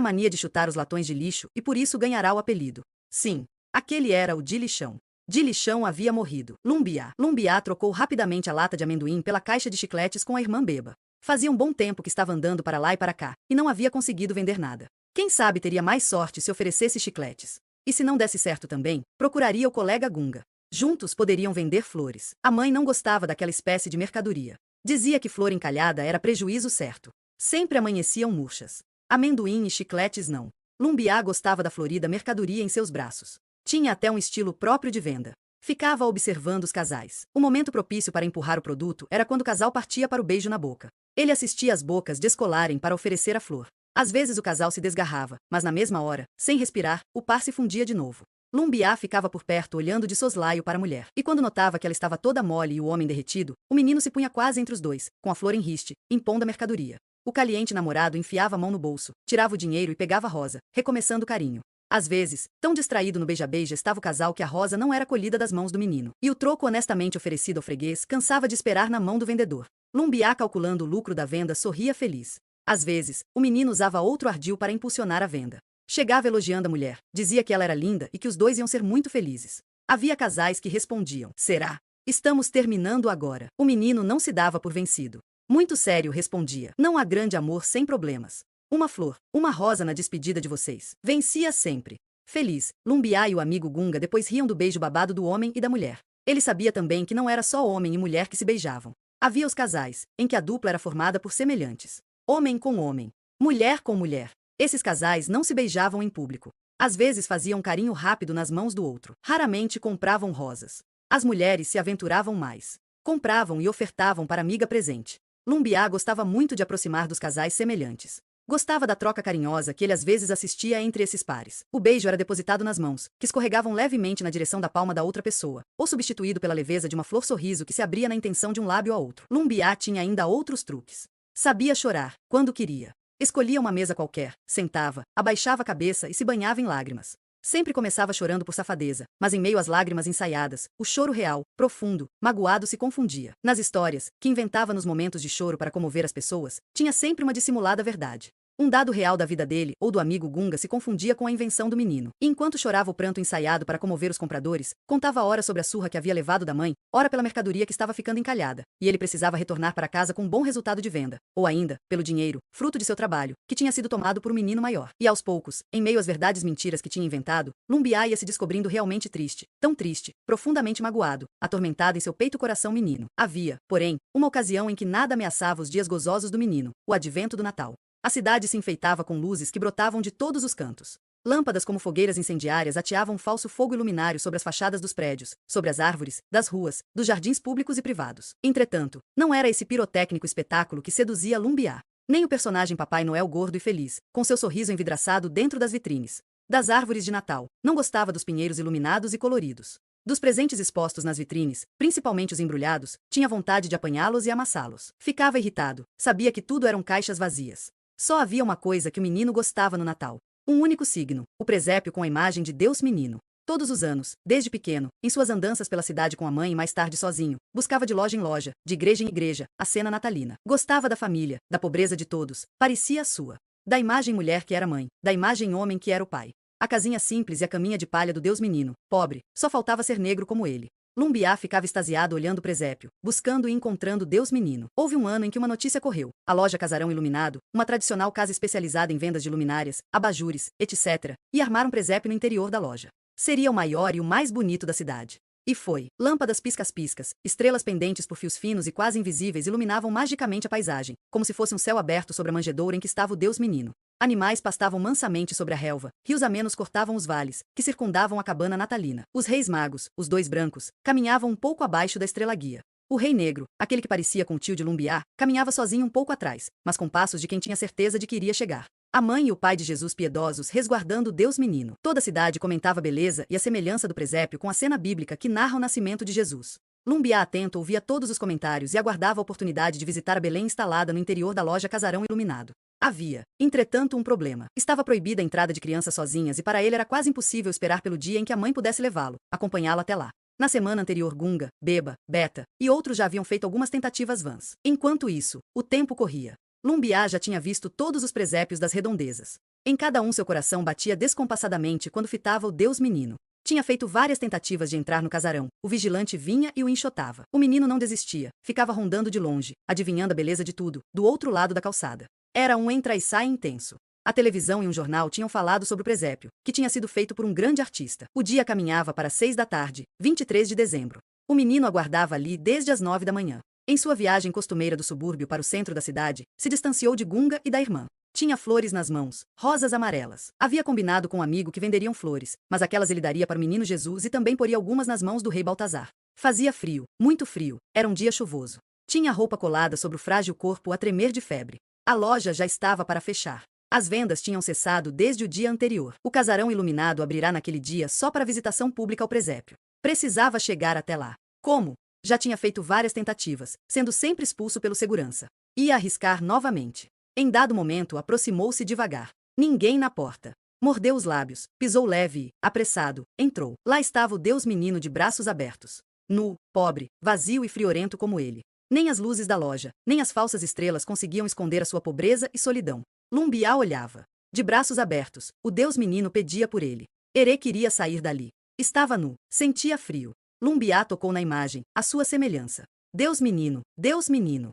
mania de chutar os latões de lixo e por isso ganhará o apelido. Sim, aquele era o Dilichão. Dilichão havia morrido. Lumbiá trocou rapidamente a lata de amendoim pela caixa de chicletes com a irmã Beba. Fazia um bom tempo que estava andando para lá e para cá, e não havia conseguido vender nada. Quem sabe teria mais sorte se oferecesse chicletes. E se não desse certo também, procuraria o colega Gunga. Juntos poderiam vender flores. A mãe não gostava daquela espécie de mercadoria. Dizia que flor encalhada era prejuízo certo. Sempre amanheciam murchas. Amendoim e chicletes não. Lumbiá gostava da florida mercadoria em seus braços. Tinha até um estilo próprio de venda. Ficava observando os casais. O momento propício para empurrar o produto era quando o casal partia para o beijo na boca. Ele assistia as bocas descolarem para oferecer a flor. Às vezes o casal se desgarrava, mas na mesma hora, sem respirar, o par se fundia de novo. Lumbiá ficava por perto olhando de soslaio para a mulher. E quando notava que ela estava toda mole e o homem derretido, o menino se punha quase entre os dois, com a flor em riste, impondo a mercadoria. O caliente namorado enfiava a mão no bolso, tirava o dinheiro e pegava a rosa, recomeçando o carinho. Às vezes, tão distraído no beija-beija estava o casal que a rosa não era colhida das mãos do menino. E o troco honestamente oferecido ao freguês cansava de esperar na mão do vendedor. Lumbiá, calculando o lucro da venda, sorria feliz. Às vezes, o menino usava outro ardil para impulsionar a venda. Chegava elogiando a mulher, dizia que ela era linda e que os dois iam ser muito felizes. Havia casais que respondiam: será? Estamos terminando agora. O menino não se dava por vencido. Muito sério respondia: não há grande amor sem problemas. Uma flor, uma rosa na despedida de vocês. Vencia sempre. Feliz, Lumbiá e o amigo Gunga depois riam do beijo babado do homem e da mulher. Ele sabia também que não era só homem e mulher que se beijavam. Havia os casais, em que a dupla era formada por semelhantes. Homem com homem. Mulher com mulher. Esses casais não se beijavam em público. Às vezes faziam um carinho rápido nas mãos do outro. Raramente compravam rosas. As mulheres se aventuravam mais. Compravam e ofertavam para amiga presente. Lumbiá gostava muito de aproximar dos casais semelhantes. Gostava da troca carinhosa que ele às vezes assistia entre esses pares. O beijo era depositado nas mãos, que escorregavam levemente na direção da palma da outra pessoa, ou substituído pela leveza de uma flor-sorriso que se abria na intenção de um lábio a outro. Lumbiá tinha ainda outros truques. Sabia chorar, quando queria. Escolhia uma mesa qualquer, sentava, abaixava a cabeça e se banhava em lágrimas. Sempre começava chorando por safadeza, mas em meio às lágrimas ensaiadas, o choro real, profundo, magoado se confundia. Nas histórias, que inventava nos momentos de choro para comover as pessoas, tinha sempre uma dissimulada verdade. Um dado real da vida dele ou do amigo Gunga se confundia com a invenção do menino. E enquanto chorava o pranto ensaiado para comover os compradores, contava ora sobre a surra que havia levado da mãe, ora pela mercadoria que estava ficando encalhada, e ele precisava retornar para casa com um bom resultado de venda, ou ainda, pelo dinheiro, fruto de seu trabalho, que tinha sido tomado por um menino maior. E aos poucos, em meio às verdades mentiras que tinha inventado, Lumbiá ia se descobrindo realmente triste, tão triste, profundamente magoado, atormentado em seu peito coração menino. Havia, porém, uma ocasião em que nada ameaçava os dias gozosos do menino, o advento do Natal. A cidade se enfeitava com luzes que brotavam de todos os cantos. Lâmpadas como fogueiras incendiárias ateavam um falso fogo iluminário sobre as fachadas dos prédios, sobre as árvores, das ruas, dos jardins públicos e privados. Entretanto, não era esse pirotécnico espetáculo que seduzia Lumbiá. Nem o personagem Papai Noel gordo e feliz, com seu sorriso envidraçado dentro das vitrines. Das árvores de Natal. Não gostava dos pinheiros iluminados e coloridos. Dos presentes expostos nas vitrines, principalmente os embrulhados, tinha vontade de apanhá-los e amassá-los. Ficava irritado. Sabia que tudo eram caixas vazias. Só havia uma coisa que o menino gostava no Natal. Um único signo, o presépio com a imagem de Deus Menino. Todos os anos, desde pequeno, em suas andanças pela cidade com a mãe e mais tarde sozinho, buscava de loja em loja, de igreja em igreja, a cena natalina. Gostava da família, da pobreza de todos, parecia a sua. Da imagem mulher que era mãe, da imagem homem que era o pai. A casinha simples e a caminha de palha do Deus Menino, pobre, só faltava ser negro como ele. Lumbiá ficava extasiado olhando o presépio, buscando e encontrando Deus Menino. Houve um ano em que uma notícia correu. A loja Casarão Iluminado, uma tradicional casa especializada em vendas de luminárias, abajures, etc., ia armar um presépio no interior da loja. Seria o maior e o mais bonito da cidade. E foi. Lâmpadas piscas-piscas, estrelas pendentes por fios finos e quase invisíveis iluminavam magicamente a paisagem, como se fosse um céu aberto sobre a manjedoura em que estava o Deus Menino. Animais pastavam mansamente sobre a relva, rios amenos cortavam os vales, que circundavam a cabana natalina. Os reis magos, os dois brancos, caminhavam um pouco abaixo da estrela-guia. O rei negro, aquele que parecia com o tio de Lumbiá, caminhava sozinho um pouco atrás, mas com passos de quem tinha certeza de que iria chegar. A mãe e o pai de Jesus piedosos resguardando o Deus Menino. Toda a cidade comentava a beleza e a semelhança do presépio com a cena bíblica que narra o nascimento de Jesus. Lumbiá atento ouvia todos os comentários e aguardava a oportunidade de visitar a Belém instalada no interior da loja Casarão Iluminado. Havia, entretanto, um problema. Estava proibida a entrada de crianças sozinhas e para ele era quase impossível esperar pelo dia em que a mãe pudesse levá-lo, acompanhá-lo até lá. Na semana anterior Gunga, Beba, Beta e outros já haviam feito algumas tentativas vãs. Enquanto isso, o tempo corria. Lumbiá já tinha visto todos os presépios das redondezas. Em cada um seu coração batia descompassadamente quando fitava o Deus Menino. Tinha feito várias tentativas de entrar no casarão. O vigilante vinha e o enxotava. O menino não desistia, ficava rondando de longe, adivinhando a beleza de tudo, do outro lado da calçada. Era um entra e sai intenso. A televisão e um jornal tinham falado sobre o presépio, que tinha sido feito por um grande artista. O dia caminhava para 6 da tarde, 23 de dezembro. O menino aguardava ali desde as 9 da manhã. Em sua viagem costumeira do subúrbio para o centro da cidade, se distanciou de Gunga e da irmã. Tinha flores nas mãos, rosas amarelas. Havia combinado com um amigo que venderiam flores, mas aquelas ele daria para o menino Jesus e também poria algumas nas mãos do rei Baltazar. Fazia frio, muito frio, era um dia chuvoso. Tinha a roupa colada sobre o frágil corpo a tremer de febre. A loja já estava para fechar. As vendas tinham cessado desde o dia anterior. O casarão iluminado abrirá naquele dia só para visitação pública ao presépio. Precisava chegar até lá. Como? Já tinha feito várias tentativas, sendo sempre expulso pelo segurança. Ia arriscar novamente. Em dado momento, aproximou-se devagar. Ninguém na porta. Mordeu os lábios, pisou leve e, apressado, entrou. Lá estava o Deus menino de braços abertos. Nu, pobre, vazio e friorento como ele. Nem as luzes da loja, nem as falsas estrelas conseguiam esconder a sua pobreza e solidão. Lumbiá olhava. De braços abertos, o Deus menino pedia por ele. Herê queria sair dali. Estava nu, sentia frio. Lumbiá tocou na imagem, à sua semelhança. Deus menino,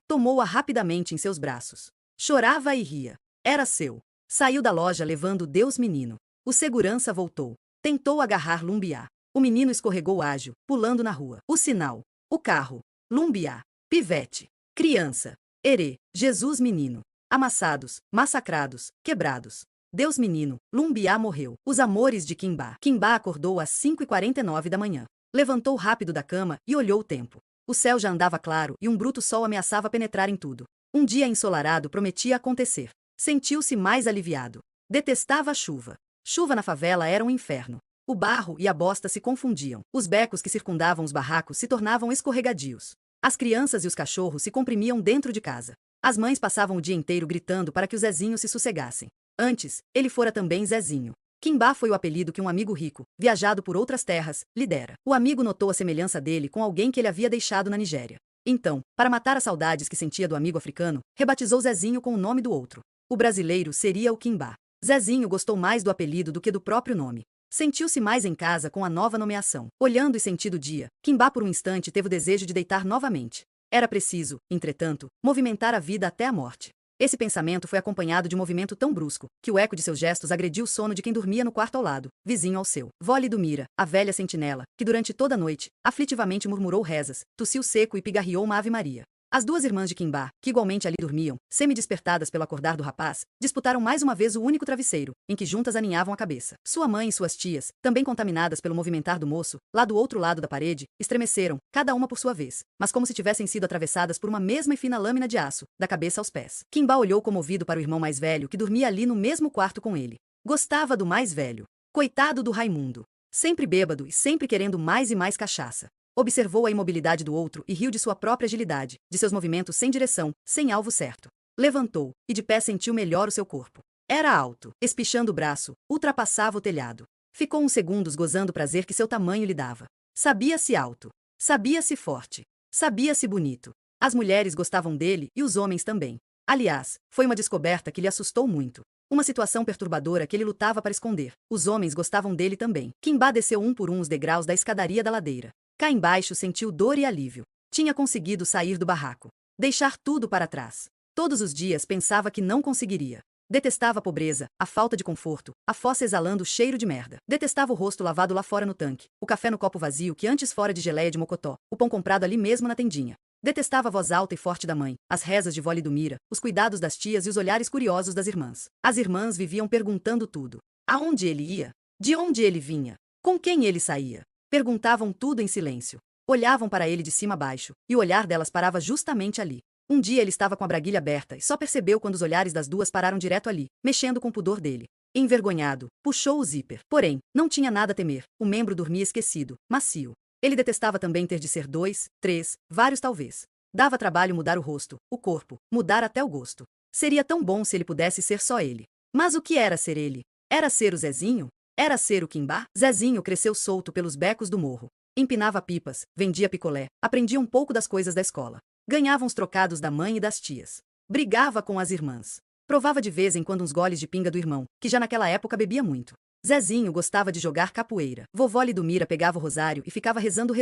tomou-a rapidamente em seus braços. Chorava e ria. Era seu. Saiu da loja levando o Deus menino. O segurança voltou. Tentou agarrar Lumbiá. O menino escorregou ágil, pulando na rua. O sinal. O carro. Lumbiá. Pivete. Criança. Herê. Jesus menino. Amassados, massacrados, quebrados. Deus menino, Lumbiá morreu. Os amores de Kimbá. Kimbá acordou às 5h49 da manhã. Levantou rápido da cama e olhou o tempo. O céu já andava claro e um bruto sol ameaçava penetrar em tudo. Um dia ensolarado prometia acontecer. Sentiu-se mais aliviado. Detestava a chuva. Chuva na favela era um inferno. O barro e a bosta se confundiam. Os becos que circundavam os barracos se tornavam escorregadios. As crianças e os cachorros se comprimiam dentro de casa. As mães passavam o dia inteiro gritando para que os Zezinhos se sossegassem. Antes, ele fora também Zezinho. Kimbá foi o apelido que um amigo rico, viajado por outras terras, lhe dera. O amigo notou a semelhança dele com alguém que ele havia deixado na Nigéria. Então, para matar as saudades que sentia do amigo africano, rebatizou Zezinho com o nome do outro. O brasileiro seria o Kimbá. Zezinho gostou mais do apelido do que do próprio nome. Sentiu-se mais em casa com a nova nomeação. Olhando e sentindo o dia, Kimbá por um instante teve o desejo de deitar novamente. Era preciso, entretanto, movimentar a vida até a morte. Esse pensamento foi acompanhado de um movimento tão brusco, que o eco de seus gestos agrediu o sono de quem dormia no quarto ao lado, vizinho ao seu. Vó Lidomira, a velha sentinela, que durante toda a noite, aflitivamente murmurou rezas, tossiu seco e pigarreou uma ave-maria. As duas irmãs de Kimbá, que igualmente ali dormiam, semi-despertadas pelo acordar do rapaz, disputaram mais uma vez o único travesseiro, em que juntas aninhavam a cabeça. Sua mãe e suas tias, também contaminadas pelo movimentar do moço, lá do outro lado da parede, estremeceram, cada uma por sua vez, mas como se tivessem sido atravessadas por uma mesma e fina lâmina de aço, da cabeça aos pés. Kimbá olhou comovido para o irmão mais velho que dormia ali no mesmo quarto com ele. Gostava do mais velho. Coitado do Raimundo. Sempre bêbado e sempre querendo mais e mais cachaça. Observou a imobilidade do outro e riu de sua própria agilidade, de seus movimentos sem direção, sem alvo certo. Levantou, e de pé sentiu melhor o seu corpo. Era alto, espichando o braço, ultrapassava o telhado. Ficou uns segundos gozando o prazer que seu tamanho lhe dava. Sabia-se alto. Sabia-se forte. Sabia-se bonito. As mulheres gostavam dele e os homens também. Aliás, foi uma descoberta que lhe assustou muito. Uma situação perturbadora que ele lutava para esconder. Os homens gostavam dele também. Kimbá desceu um por um os degraus da escadaria da ladeira. Cá embaixo sentiu dor e alívio. Tinha conseguido sair do barraco. Deixar tudo para trás. Todos os dias pensava que não conseguiria. Detestava a pobreza, a falta de conforto, a fossa exalando o cheiro de merda. Detestava o rosto lavado lá fora no tanque, o café no copo vazio que antes fora de geleia de mocotó, o pão comprado ali mesmo na tendinha. Detestava a voz alta e forte da mãe, as rezas de vó Lidomira, os cuidados das tias e os olhares curiosos das irmãs. As irmãs viviam perguntando tudo. Aonde ele ia? De onde ele vinha? Com quem ele saía? Perguntavam tudo em silêncio. Olhavam para ele de cima a baixo, e o olhar delas parava justamente ali. Um dia ele estava com a braguilha aberta e só percebeu quando os olhares das duas pararam direto ali, mexendo com o pudor dele. Envergonhado, puxou o zíper. Porém, não tinha nada a temer, o membro dormia esquecido, macio. Ele detestava também ter de ser 2, 3, vários talvez. Dava trabalho mudar o rosto, o corpo, mudar até o gosto. Seria tão bom se ele pudesse ser só ele. Mas o que era ser ele? Era ser o Zezinho? Era ser o Kimbá? Zezinho cresceu solto pelos becos do morro. Empinava pipas, vendia picolé, aprendia um pouco das coisas da escola. Ganhava uns trocados da mãe e das tias. Brigava com as irmãs. Provava de vez em quando uns goles de pinga do irmão, que já naquela época bebia muito. Zezinho gostava de jogar capoeira. Vovó Lidomira pegava o rosário e ficava rezando,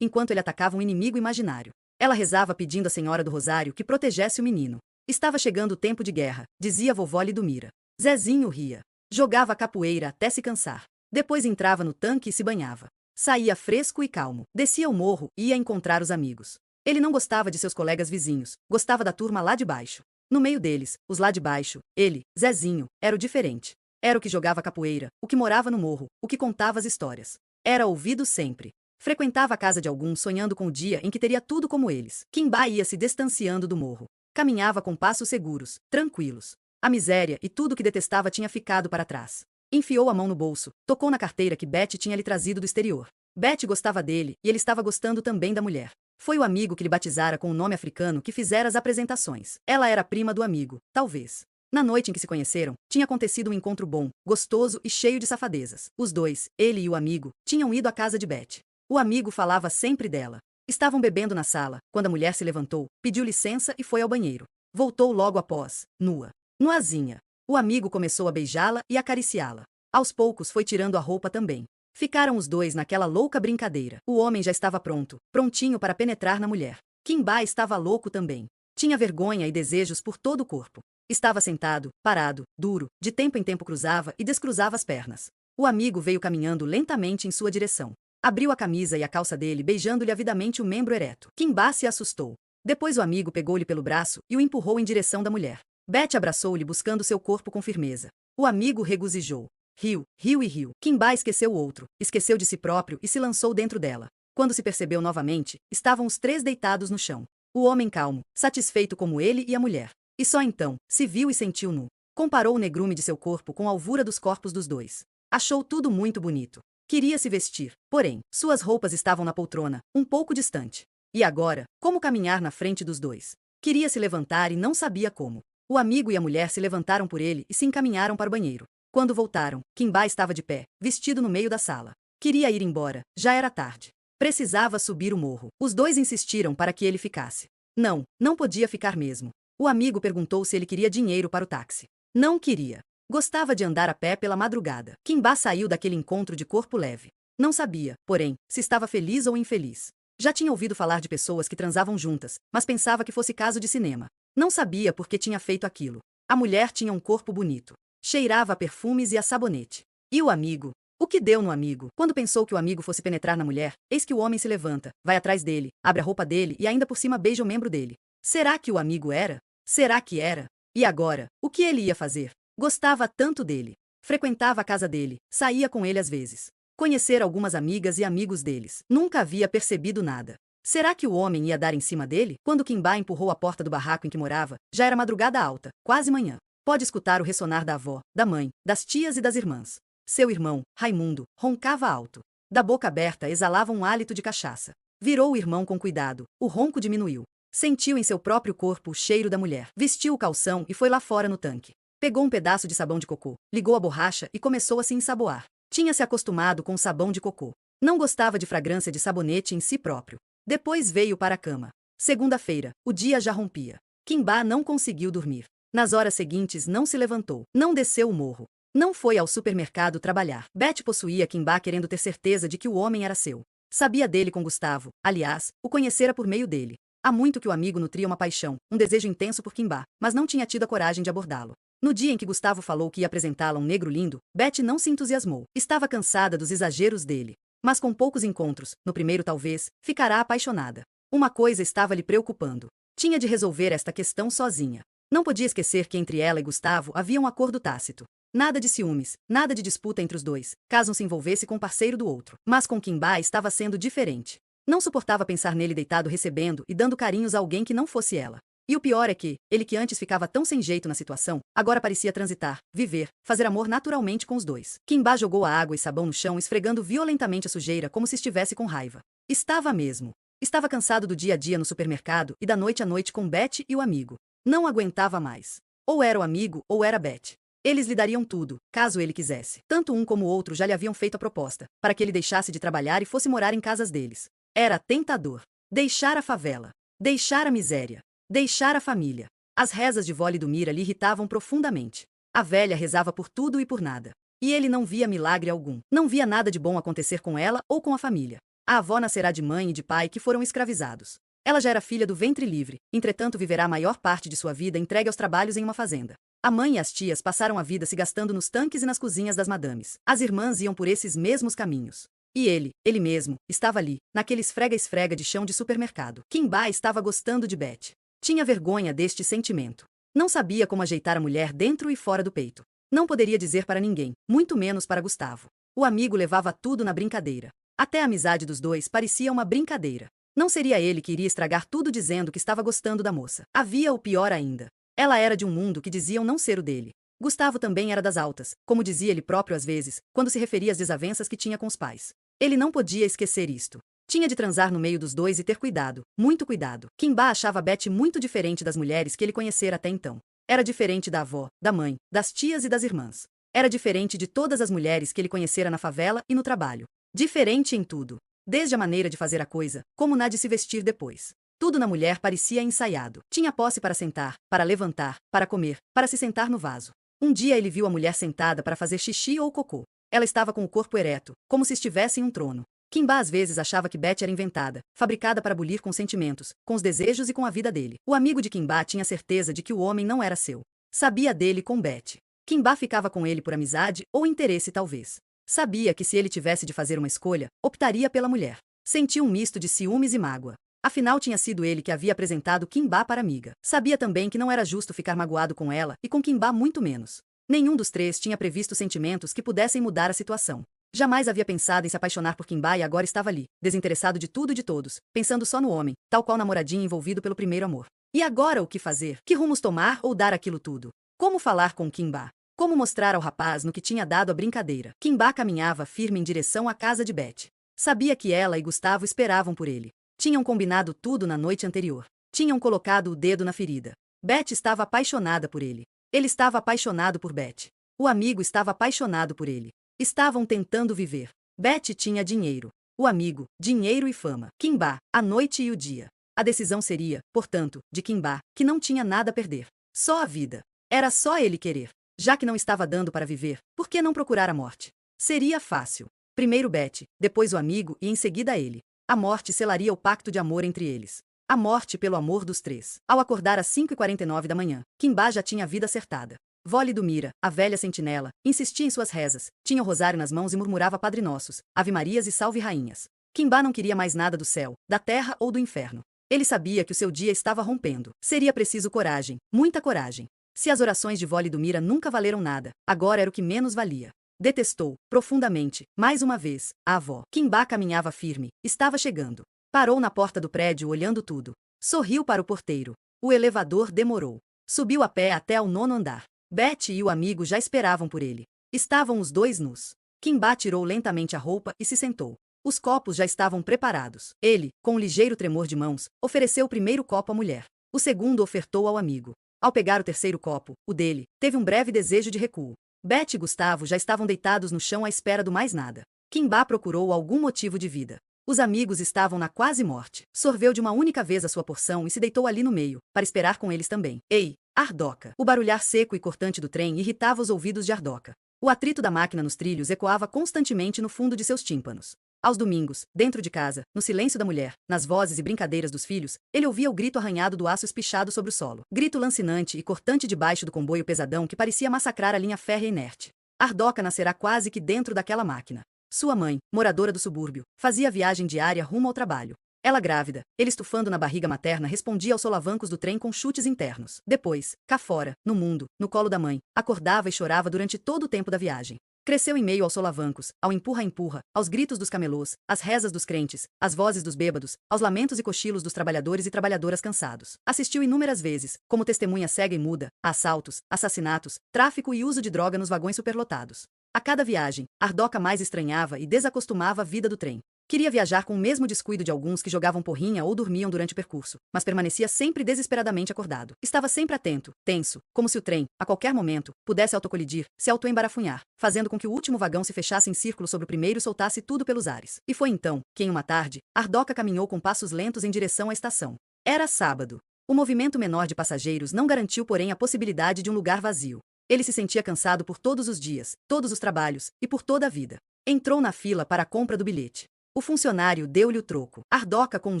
enquanto ele atacava um inimigo imaginário. Ela rezava pedindo à Senhora do Rosário que protegesse o menino. Estava chegando o tempo de guerra, dizia vovó Lidomira. Zezinho ria. Jogava capoeira até se cansar. Depois entrava no tanque e se banhava. Saía fresco e calmo. Descia o morro e ia encontrar os amigos. Ele não gostava de seus colegas vizinhos, gostava da turma lá de baixo. No meio deles, os lá de baixo, ele, Zezinho, era o diferente. Era o que jogava capoeira, o que morava no morro, o que contava as histórias. Era ouvido sempre. Frequentava a casa de alguns sonhando com o dia em que teria tudo como eles. Kimbá ia se distanciando do morro. Caminhava com passos seguros, tranquilos. A miséria e tudo que detestava tinha ficado para trás. Enfiou a mão no bolso, tocou na carteira que Betty tinha lhe trazido do exterior. Betty gostava dele e ele estava gostando também da mulher. Foi o amigo que lhe batizara com o nome africano que fizera as apresentações. Ela era prima do amigo, talvez. Na noite em que se conheceram, tinha acontecido um encontro bom, gostoso e cheio de safadezas. Os dois, ele e o amigo, tinham ido à casa de Betty. O amigo falava sempre dela. Estavam bebendo na sala, quando a mulher se levantou, pediu licença e foi ao banheiro. Voltou logo após, nua. Nuazinha. O amigo começou a beijá-la e acariciá-la. Aos poucos foi tirando a roupa também. Ficaram os dois naquela louca brincadeira. O homem já estava pronto, prontinho para penetrar na mulher. Kimbá estava louco também. Tinha vergonha e desejos por todo o corpo. Estava sentado, parado, duro, de tempo em tempo cruzava e descruzava as pernas. O amigo veio caminhando lentamente em sua direção. Abriu a camisa e a calça dele, beijando-lhe avidamente o membro ereto. Kimbá se assustou. Depois o amigo pegou-lhe pelo braço e o empurrou em direção da mulher. Betty abraçou-lhe buscando seu corpo com firmeza. O amigo regozijou. Riu, riu e riu. Kimbá esqueceu o outro, esqueceu de si próprio e se lançou dentro dela. Quando se percebeu novamente, estavam os três deitados no chão. O homem calmo, satisfeito como ele e a mulher. E só então, se viu e sentiu nu. Comparou o negrume de seu corpo com a alvura dos corpos dos dois. Achou tudo muito bonito. Queria se vestir, porém, suas roupas estavam na poltrona, um pouco distante. E agora, como caminhar na frente dos dois? Queria se levantar e não sabia como. O amigo e a mulher se levantaram por ele e se encaminharam para o banheiro. Quando voltaram, Kimbá estava de pé, vestido no meio da sala. Queria ir embora, já era tarde. Precisava subir o morro. Os dois insistiram para que ele ficasse. Não, não podia ficar mesmo. O amigo perguntou se ele queria dinheiro para o táxi. Não queria. Gostava de andar a pé pela madrugada. Kimbá saiu daquele encontro de corpo leve. Não sabia, porém, se estava feliz ou infeliz. Já tinha ouvido falar de pessoas que transavam juntas, mas pensava que fosse caso de cinema. Não sabia por que tinha feito aquilo. A mulher tinha um corpo bonito. Cheirava a perfumes e a sabonete. E o amigo? O que deu no amigo? Quando pensou que o amigo fosse penetrar na mulher, eis que o homem se levanta, vai atrás dele, abre a roupa dele e ainda por cima beija o membro dele. Será que o amigo era? Será que era? E agora, o que ele ia fazer? Gostava tanto dele. Frequentava a casa dele, saía com ele às vezes. Conhecera algumas amigas e amigos deles. Nunca havia percebido nada. Será que o homem ia dar em cima dele? Quando Kimbá empurrou a porta do barraco em que morava, já era madrugada alta, quase manhã. Pode escutar o ressonar da avó, da mãe, das tias e das irmãs. Seu irmão, Raimundo, roncava alto. Da boca aberta exalava um hálito de cachaça. Virou o irmão com cuidado, o ronco diminuiu. Sentiu em seu próprio corpo o cheiro da mulher. Vestiu o calção e foi lá fora no tanque. Pegou um pedaço de sabão de cocô, ligou a borracha e começou a se ensaboar. Tinha se acostumado com o sabão de cocô. Não gostava de fragrância de sabonete em si próprio. Depois veio para a cama. Segunda-feira, o dia já rompia. Kimbá não conseguiu dormir. Nas horas seguintes não se levantou, não desceu o morro. Não foi ao supermercado trabalhar. Betty possuía Kimbá querendo ter certeza de que o homem era seu. Sabia dele com Gustavo, aliás, o conhecera por meio dele. Há muito que o amigo nutria uma paixão, um desejo intenso por Kimbá, mas não tinha tido a coragem de abordá-lo. No dia em que Gustavo falou que ia apresentá-la a um negro lindo, Betty não se entusiasmou. Estava cansada dos exageros dele. Mas com poucos encontros, no primeiro talvez, ficará apaixonada. Uma coisa estava lhe preocupando. Tinha de resolver esta questão sozinha. Não podia esquecer que entre ela e Gustavo havia um acordo tácito. Nada de ciúmes, nada de disputa entre os dois, caso um se envolvesse com o parceiro do outro. Mas com Kimbá estava sendo diferente. Não suportava pensar nele deitado recebendo e dando carinhos a alguém que não fosse ela. E o pior é que, ele que antes ficava tão sem jeito na situação, agora parecia transitar, viver, fazer amor naturalmente com os dois. Kimbá jogou a água e sabão no chão esfregando violentamente a sujeira como se estivesse com raiva. Estava mesmo. Estava cansado do dia a dia no supermercado e da noite à noite com Betty e o amigo. Não aguentava mais. Ou era o amigo ou era Betty. Eles lhe dariam tudo, caso ele quisesse. Tanto um como o outro já lhe haviam feito a proposta, para que ele deixasse de trabalhar e fosse morar em casas deles. Era tentador. Deixar a favela. Deixar a miséria. Deixar a família. As rezas de vó Lidomira lhe irritavam profundamente. A velha rezava por tudo e por nada. E ele não via milagre algum. Não via nada de bom acontecer com ela ou com a família. A avó nascerá de mãe e de pai que foram escravizados. Ela já era filha do ventre livre, entretanto viverá a maior parte de sua vida entregue aos trabalhos em uma fazenda. A mãe e as tias passaram a vida se gastando nos tanques e nas cozinhas das madames. As irmãs iam por esses mesmos caminhos. E ele mesmo, estava ali, naquele esfrega-esfrega de chão de supermercado. Kimbá estava gostando de Betty. Tinha vergonha deste sentimento. Não sabia como ajeitar a mulher dentro e fora do peito. Não poderia dizer para ninguém, muito menos para Gustavo. O amigo levava tudo na brincadeira. Até a amizade dos dois parecia uma brincadeira. Não seria ele que iria estragar tudo dizendo que estava gostando da moça. Havia o pior ainda. Ela era de um mundo que diziam não ser o dele. Gustavo também era das altas, como dizia ele próprio às vezes, quando se referia às desavenças que tinha com os pais. Ele não podia esquecer isto. Tinha de transar no meio dos dois e ter cuidado, muito cuidado. Kimba achava Betty muito diferente das mulheres que ele conhecera até então. Era diferente da avó, da mãe, das tias e das irmãs. Era diferente de todas as mulheres que ele conhecera na favela e no trabalho. Diferente em tudo. Desde a maneira de fazer a coisa, como na de se vestir depois. Tudo na mulher parecia ensaiado. Tinha posse para sentar, para levantar, para comer, para se sentar no vaso. Um dia ele viu a mulher sentada para fazer xixi ou cocô. Ela estava com o corpo ereto, como se estivesse em um trono. Kimba às vezes achava que Betty era inventada, fabricada para bulir com sentimentos, com os desejos e com a vida dele. O amigo de Kimba tinha certeza de que o homem não era seu. Sabia dele com Betty. Kimba ficava com ele por amizade ou interesse talvez. Sabia que se ele tivesse de fazer uma escolha, optaria pela mulher. Sentia um misto de ciúmes e mágoa. Afinal tinha sido ele que havia apresentado Kimba para a amiga. Sabia também que não era justo ficar magoado com ela e com Kimba muito menos. Nenhum dos três tinha previsto sentimentos que pudessem mudar a situação. Jamais havia pensado em se apaixonar por Kimba e agora estava ali, desinteressado de tudo e de todos, pensando só no homem, tal qual namoradinho envolvido pelo primeiro amor. E agora o que fazer? Que rumos tomar ou dar aquilo tudo? Como falar com Kimba? Como mostrar ao rapaz no que tinha dado a brincadeira? Kimba caminhava firme em direção à casa de Betty. Sabia que ela e Gustavo esperavam por ele. Tinham combinado tudo na noite anterior. Tinham colocado o dedo na ferida. Betty estava apaixonada por ele. Ele estava apaixonado por Betty. O amigo estava apaixonado por ele. Estavam tentando viver. Betty tinha dinheiro. O amigo, dinheiro e fama. Kimba, a noite e o dia. A decisão seria, portanto, de Kimba, que não tinha nada a perder. Só a vida. Era só ele querer. Já que não estava dando para viver, por que não procurar a morte? Seria fácil. Primeiro Betty, depois o amigo e em seguida ele. A morte selaria o pacto de amor entre eles. A morte pelo amor dos três. Ao acordar às 5h49 da manhã, Kimba já tinha a vida acertada. Vó Lidomira, a velha sentinela, insistia em suas rezas, tinha o rosário nas mãos e murmurava Padre Nossos, Ave Marias e Salve Rainhas. Kimba não queria mais nada do céu, da terra ou do inferno. Ele sabia que o seu dia estava rompendo. Seria preciso coragem, muita coragem. Se as orações de Vó Lidomira nunca valeram nada, agora era o que menos valia. Detestou, profundamente, mais uma vez, a avó. Kimba caminhava firme, estava chegando. Parou na porta do prédio olhando tudo. Sorriu para o porteiro. O elevador demorou. Subiu a pé até ao 9º andar. Betty e o amigo já esperavam por ele. Estavam os dois nus. Kimba tirou lentamente a roupa e se sentou. Os copos já estavam preparados. Ele, com um ligeiro tremor de mãos, ofereceu o primeiro copo à mulher. O segundo ofertou ao amigo. Ao pegar o terceiro copo, o dele, teve um breve desejo de recuo. Betty e Gustavo já estavam deitados no chão à espera do mais nada. Kimba procurou algum motivo de vida. Os amigos estavam na quase morte. Sorveu de uma única vez a sua porção e se deitou ali no meio, para esperar com eles também. Ei, Ardoca! O barulhar seco e cortante do trem irritava os ouvidos de Ardoca. O atrito da máquina nos trilhos ecoava constantemente no fundo de seus tímpanos. Aos domingos, dentro de casa, no silêncio da mulher, nas vozes e brincadeiras dos filhos, ele ouvia o grito arranhado do aço espichado sobre o solo. Grito lancinante e cortante debaixo do comboio pesadão que parecia massacrar a linha férrea inerte. Ardoca nascerá quase que dentro daquela máquina. Sua mãe, moradora do subúrbio, fazia a viagem diária rumo ao trabalho. Ela grávida, ele estufando na barriga materna respondia aos solavancos do trem com chutes internos. Depois, cá fora, no mundo, no colo da mãe, acordava e chorava durante todo o tempo da viagem. Cresceu em meio aos solavancos, ao empurra-empurra, aos gritos dos camelôs, às rezas dos crentes, às vozes dos bêbados, aos lamentos e cochilos dos trabalhadores e trabalhadoras cansados. Assistiu inúmeras vezes, como testemunha cega e muda, a assaltos, assassinatos, tráfico e uso de droga nos vagões superlotados. A cada viagem, Ardoca mais estranhava e desacostumava a vida do trem. Queria viajar com o mesmo descuido de alguns que jogavam porrinha ou dormiam durante o percurso, mas permanecia sempre desesperadamente acordado. Estava sempre atento, tenso, como se o trem, a qualquer momento, pudesse autocolidir, se autoembarafunhar, fazendo com que o último vagão se fechasse em círculo sobre o primeiro e soltasse tudo pelos ares. E foi então que, em uma tarde, Ardoca caminhou com passos lentos em direção à estação. Era sábado. O movimento menor de passageiros não garantiu, porém, a possibilidade de um lugar vazio. Ele se sentia cansado por todos os dias, todos os trabalhos, e por toda a vida. Entrou na fila para a compra do bilhete. O funcionário deu-lhe o troco. Ardoca com um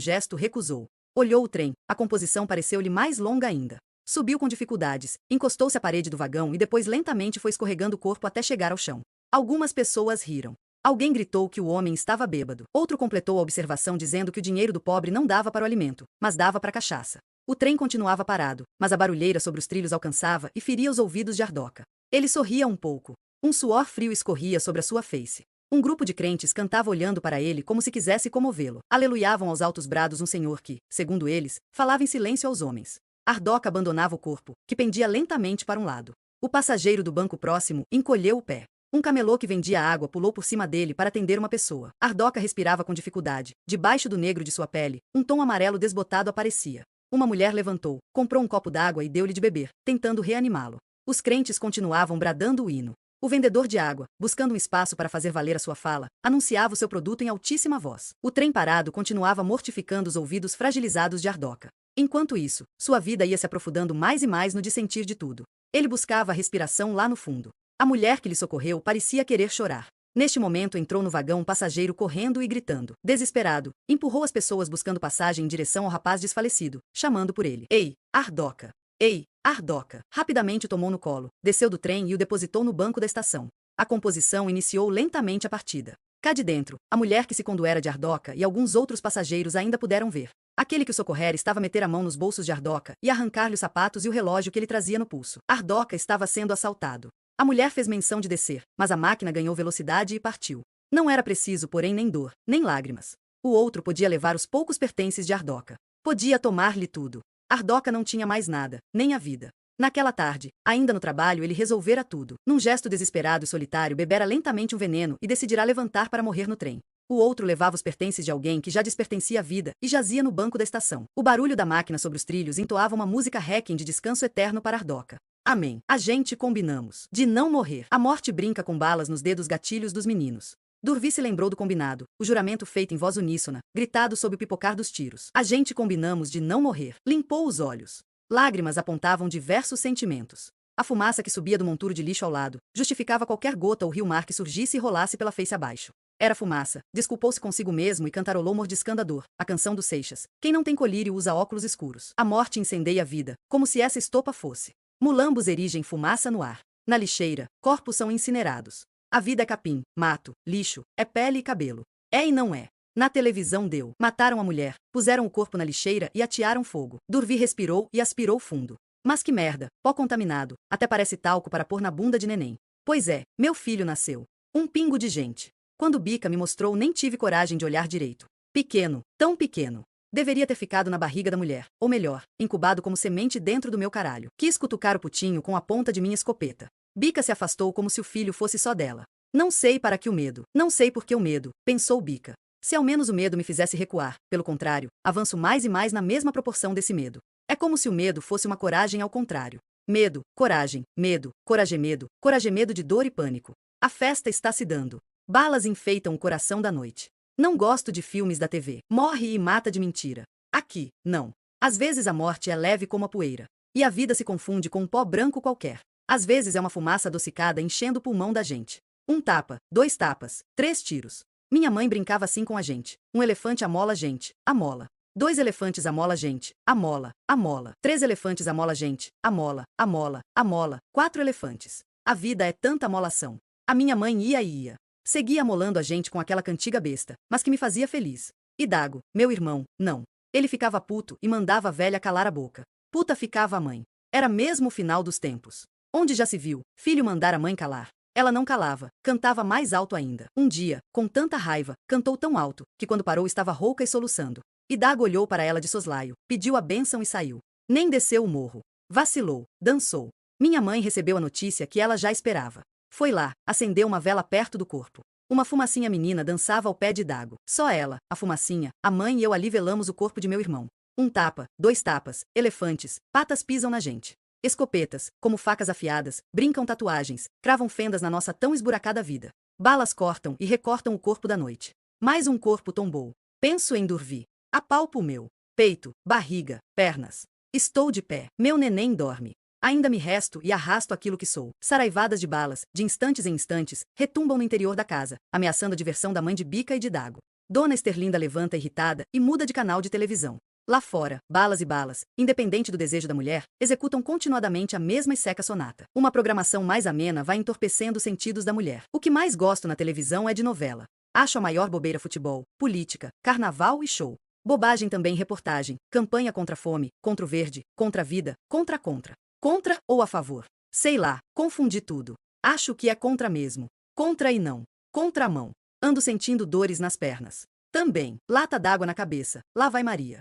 gesto recusou. Olhou o trem, a composição pareceu-lhe mais longa ainda. Subiu com dificuldades, encostou-se à parede do vagão e depois lentamente foi escorregando o corpo até chegar ao chão. Algumas pessoas riram. Alguém gritou que o homem estava bêbado. Outro completou a observação dizendo que o dinheiro do pobre não dava para o alimento, mas dava para a cachaça. O trem continuava parado, mas a barulheira sobre os trilhos alcançava e feria os ouvidos de Ardoca. Ele sorria um pouco. Um suor frio escorria sobre a sua face. Um grupo de crentes cantava olhando para ele como se quisesse comovê-lo. Aleluiavam aos altos brados um senhor que, segundo eles, falava em silêncio aos homens. Ardoca abandonava o corpo, que pendia lentamente para um lado. O passageiro do banco próximo encolheu o pé. Um camelô que vendia água pulou por cima dele para atender uma pessoa. Ardoca respirava com dificuldade. Debaixo do negro de sua pele, um tom amarelo desbotado aparecia. Uma mulher levantou, comprou um copo d'água e deu-lhe de beber, tentando reanimá-lo. Os crentes continuavam bradando o hino. O vendedor de água, buscando um espaço para fazer valer a sua fala, anunciava o seu produto em altíssima voz. O trem parado continuava mortificando os ouvidos fragilizados de Ardoca. Enquanto isso, sua vida ia se aprofundando mais e mais no dissentir de tudo. Ele buscava a respiração lá no fundo. A mulher que lhe socorreu parecia querer chorar. Neste momento entrou no vagão um passageiro correndo e gritando. Desesperado, empurrou as pessoas buscando passagem em direção ao rapaz desfalecido, chamando por ele. Ei, Ardoca! Ei, Ardoca! Rapidamente o tomou no colo, desceu do trem e o depositou no banco da estação. A composição iniciou lentamente a partida. Cá de dentro, a mulher que se conduera de Ardoca e alguns outros passageiros ainda puderam ver. Aquele que o socorrera estava a meter a mão nos bolsos de Ardoca e arrancar-lhe os sapatos e o relógio que ele trazia no pulso. Ardoca estava sendo assaltado. A mulher fez menção de descer, mas a máquina ganhou velocidade e partiu. Não era preciso, porém, nem dor, nem lágrimas. O outro podia levar os poucos pertences de Ardoca. Podia tomar-lhe tudo. Ardoca não tinha mais nada, nem a vida. Naquela tarde, ainda no trabalho, ele resolvera tudo. Num gesto desesperado e solitário, bebera lentamente um veneno e decidirá levantar para morrer no trem. O outro levava os pertences de alguém que já despertencia à vida e jazia no banco da estação. O barulho da máquina sobre os trilhos entoava uma música requiem de descanso eterno para Ardoca. Amém. A gente combinamos de não morrer. A morte brinca com balas nos dedos gatilhos dos meninos. Durvi se lembrou do combinado, o juramento feito em voz uníssona, gritado sob o pipocar dos tiros. A gente combinamos de não morrer. Limpou os olhos. Lágrimas apontavam diversos sentimentos. A fumaça que subia do monturo de lixo ao lado justificava qualquer gota ou rio-mar que surgisse e rolasse pela face abaixo. Era fumaça. Desculpou-se consigo mesmo e cantarolou mordiscando a dor, a canção dos Seixas. Quem não tem colírio usa óculos escuros. A morte incendeia a vida, como se essa estopa fosse. Mulambos erigem fumaça no ar. Na lixeira, corpos são incinerados. A vida é capim, mato, lixo, é pele e cabelo. É e não é. Na televisão deu. Mataram a mulher, puseram o corpo na lixeira e atearam fogo. Durvi respirou e aspirou fundo. Mas que merda, pó contaminado, até parece talco para pôr na bunda de neném. Pois é, meu filho nasceu. Um pingo de gente. Quando Bica me mostrou, nem tive coragem de olhar direito. Pequeno, tão pequeno. Deveria ter ficado na barriga da mulher, ou melhor, incubado como semente dentro do meu caralho. Quis cutucar o putinho com a ponta de minha escopeta. Bica se afastou como se o filho fosse só dela. Não sei para que o medo, não sei por que o medo, pensou Bica. Se ao menos o medo me fizesse recuar, pelo contrário, avanço mais e mais na mesma proporção desse medo. É como se o medo fosse uma coragem ao contrário. Medo, coragem, medo, coragemedo de dor e pânico. A festa está se dando. Balas enfeitam o coração da noite. Não gosto de filmes da TV. Morre e mata de mentira. Aqui, não. Às vezes a morte é leve como a poeira. E a vida se confunde com um pó branco qualquer. Às vezes é uma fumaça adocicada enchendo o pulmão da gente. Um tapa, 2 tapas, 3 tiros. Minha mãe brincava assim com a gente. Um elefante amola a gente, amola. 2 elefantes amola a gente, amola, amola. 3 elefantes amola a gente, amola, amola, amola. 4 elefantes. A vida é tanta amolação. A minha mãe ia e ia. Seguia amolando a gente com aquela cantiga besta, mas que me fazia feliz. E Dago, meu irmão, não. Ele ficava puto e mandava a velha calar a boca. Puta ficava a mãe. Era mesmo o final dos tempos. Onde já se viu, filho mandar a mãe calar? Ela não calava, cantava mais alto ainda. Um dia, com tanta raiva, cantou tão alto, que quando parou estava rouca e soluçando. E Dago olhou para ela de soslaio, pediu a bênção e saiu. Nem desceu o morro. Vacilou, dançou. Minha mãe recebeu a notícia que ela já esperava. Foi lá, acendeu uma vela perto do corpo. Uma fumacinha menina dançava ao pé de Dago. Só ela, a fumacinha, a mãe e eu ali velamos o corpo de meu irmão. Um tapa, 2 tapas, elefantes, patas pisam na gente. Escopetas, como facas afiadas, brincam tatuagens, cravam fendas na nossa tão esburacada vida. Balas cortam e recortam o corpo da noite. Mais um corpo tombou. Penso em Durvi. Apalpo o meu peito, barriga, pernas. Estou de pé. Meu neném dorme. Ainda me resto e arrasto aquilo que sou. Saraivadas de balas, de instantes em instantes, retumbam no interior da casa, ameaçando a diversão da mãe de Bica e de Dago. Dona Esterlinda levanta irritada e muda de canal de televisão. Lá fora, balas e balas, independente do desejo da mulher, executam continuadamente a mesma e seca sonata. Uma programação mais amena vai entorpecendo os sentidos da mulher. O que mais gosto na televisão é de novela. Acho a maior bobeira futebol, política, carnaval e show. Bobagem também reportagem, campanha contra a fome, contra o verde, contra a vida, contra. Contra ou a favor? Sei lá, confundi tudo. Acho que é contra mesmo. Contra e não. Contramão. Ando sentindo dores nas pernas. Também, lata d'água na cabeça, lá vai Maria.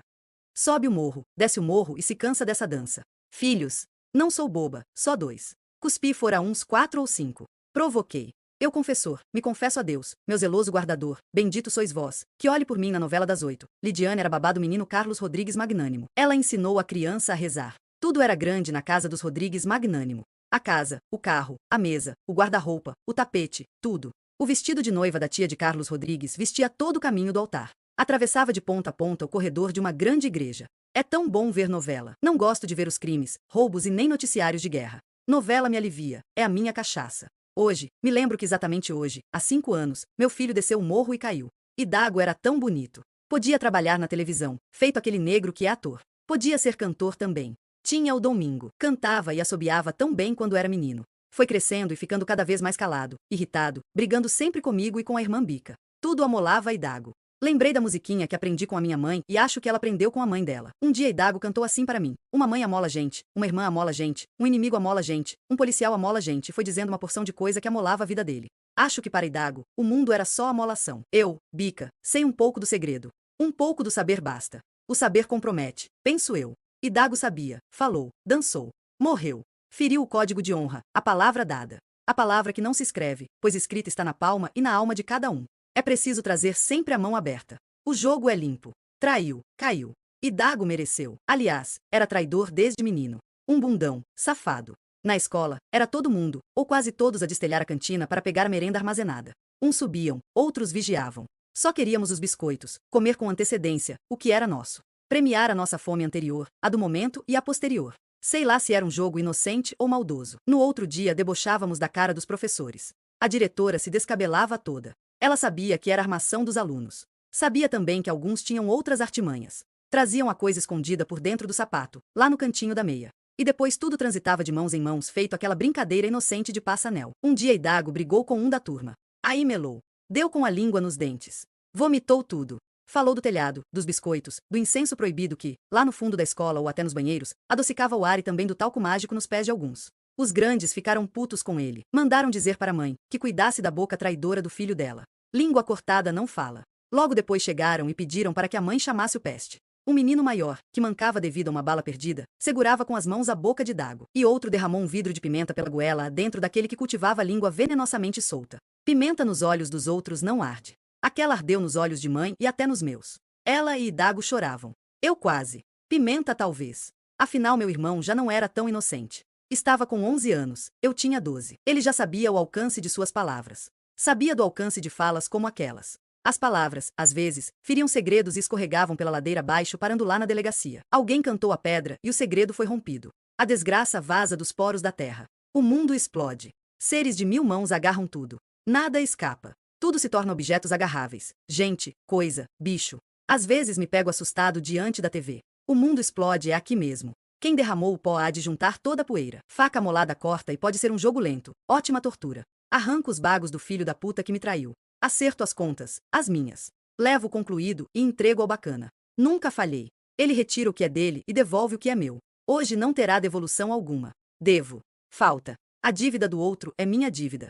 Sobe o morro, desce o morro e se cansa dessa dança. Filhos. Não sou boba, só 2. Cuspi fora uns 4 ou 5. Provoquei. Eu confessor, me confesso a Deus, meu zeloso guardador, bendito sois vós, que olhe por mim na novela das 8. Lidiane era babá do menino Carlos Rodrigues Magnânimo. Ela ensinou a criança a rezar. Tudo era grande na casa dos Rodrigues Magnânimo. A casa, o carro, a mesa, o guarda-roupa, o tapete, tudo. O vestido de noiva da tia de Carlos Rodrigues vestia todo o caminho do altar. Atravessava de ponta a ponta o corredor de uma grande igreja. É tão bom ver novela. Não gosto de ver os crimes, roubos e nem noticiários de guerra. Novela me alivia, é a minha cachaça. Hoje, me lembro que exatamente hoje, há 5 anos, meu filho desceu o morro e caiu. E Dago era tão bonito. Podia trabalhar na televisão, feito aquele negro que é ator. Podia ser cantor também. Tinha o domingo. Cantava e assobiava tão bem quando era menino. Foi crescendo e ficando cada vez mais calado, irritado, brigando sempre comigo e com a irmã Bica. Tudo amolava Idago. Lembrei da musiquinha que aprendi com a minha mãe e acho que ela aprendeu com a mãe dela. Um dia Idago cantou assim para mim. Uma mãe amola gente, uma irmã amola gente, um inimigo amola gente, um policial amola gente, e foi dizendo uma porção de coisa que amolava a vida dele. Acho que para Idago, o mundo era só amolação. Eu, Bica, sei um pouco do segredo. Um pouco do saber basta. O saber compromete, penso eu. Idago sabia, falou, dançou, morreu. Feriu o código de honra, a palavra dada. A palavra que não se escreve, pois escrita está na palma e na alma de cada um. É preciso trazer sempre a mão aberta. O jogo é limpo. Traiu, caiu. Idago mereceu. Aliás, era traidor desde menino. Um bundão, safado. Na escola, era todo mundo, ou quase todos a destelhar a cantina para pegar a merenda armazenada. Uns subiam, outros vigiavam. Só queríamos os biscoitos, comer com antecedência, o que era nosso. Premiar a nossa fome anterior, a do momento e a posterior. Sei lá se era um jogo inocente ou maldoso. No outro dia debochávamos da cara dos professores. A diretora se descabelava toda. Ela sabia que era armação dos alunos. Sabia também que alguns tinham outras artimanhas. Traziam a coisa escondida por dentro do sapato, lá no cantinho da meia. E depois tudo transitava de mãos em mãos, feito aquela brincadeira inocente de passa-anel. Um dia Idago brigou com um da turma. Aí melou. Deu com a língua nos dentes. Vomitou tudo. Falou do telhado, dos biscoitos, do incenso proibido que, lá no fundo da escola ou até nos banheiros, adocicava o ar e também do talco mágico nos pés de alguns. Os grandes ficaram putos com ele. Mandaram dizer para a mãe que cuidasse da boca traidora do filho dela. Língua cortada não fala. Logo depois chegaram e pediram para que a mãe chamasse o peste. Um menino maior, que mancava devido a uma bala perdida, segurava com as mãos a boca de Dago, e outro derramou um vidro de pimenta pela goela dentro daquele que cultivava a língua venenosamente solta. Pimenta nos olhos dos outros não arde. Aquela ardeu nos olhos de mãe e até nos meus. Ela e Idago choravam. Eu quase. Pimenta talvez. Afinal meu irmão já não era tão inocente. Estava com 11 anos, eu tinha 12. Ele já sabia o alcance de suas palavras. Sabia do alcance de falas como aquelas. As palavras, às vezes, feriam segredos e escorregavam pela ladeira abaixo parando lá na delegacia. Alguém cantou a pedra e o segredo foi rompido. A desgraça vaza dos poros da terra. O mundo explode. Seres de 1000 mãos agarram tudo. Nada escapa. Tudo se torna objetos agarráveis. Gente, coisa, bicho. Às vezes me pego assustado diante da TV. O mundo explode é aqui mesmo. Quem derramou o pó há de juntar toda a poeira. Faca molada corta e pode ser um jogo lento. Ótima tortura. Arranco os bagos do filho da puta que me traiu. Acerto as contas, as minhas. Levo o concluído e entrego ao bacana. Nunca falhei. Ele retira o que é dele e devolve o que é meu. Hoje não terá devolução alguma. Devo. Falta. A dívida do outro é minha dívida.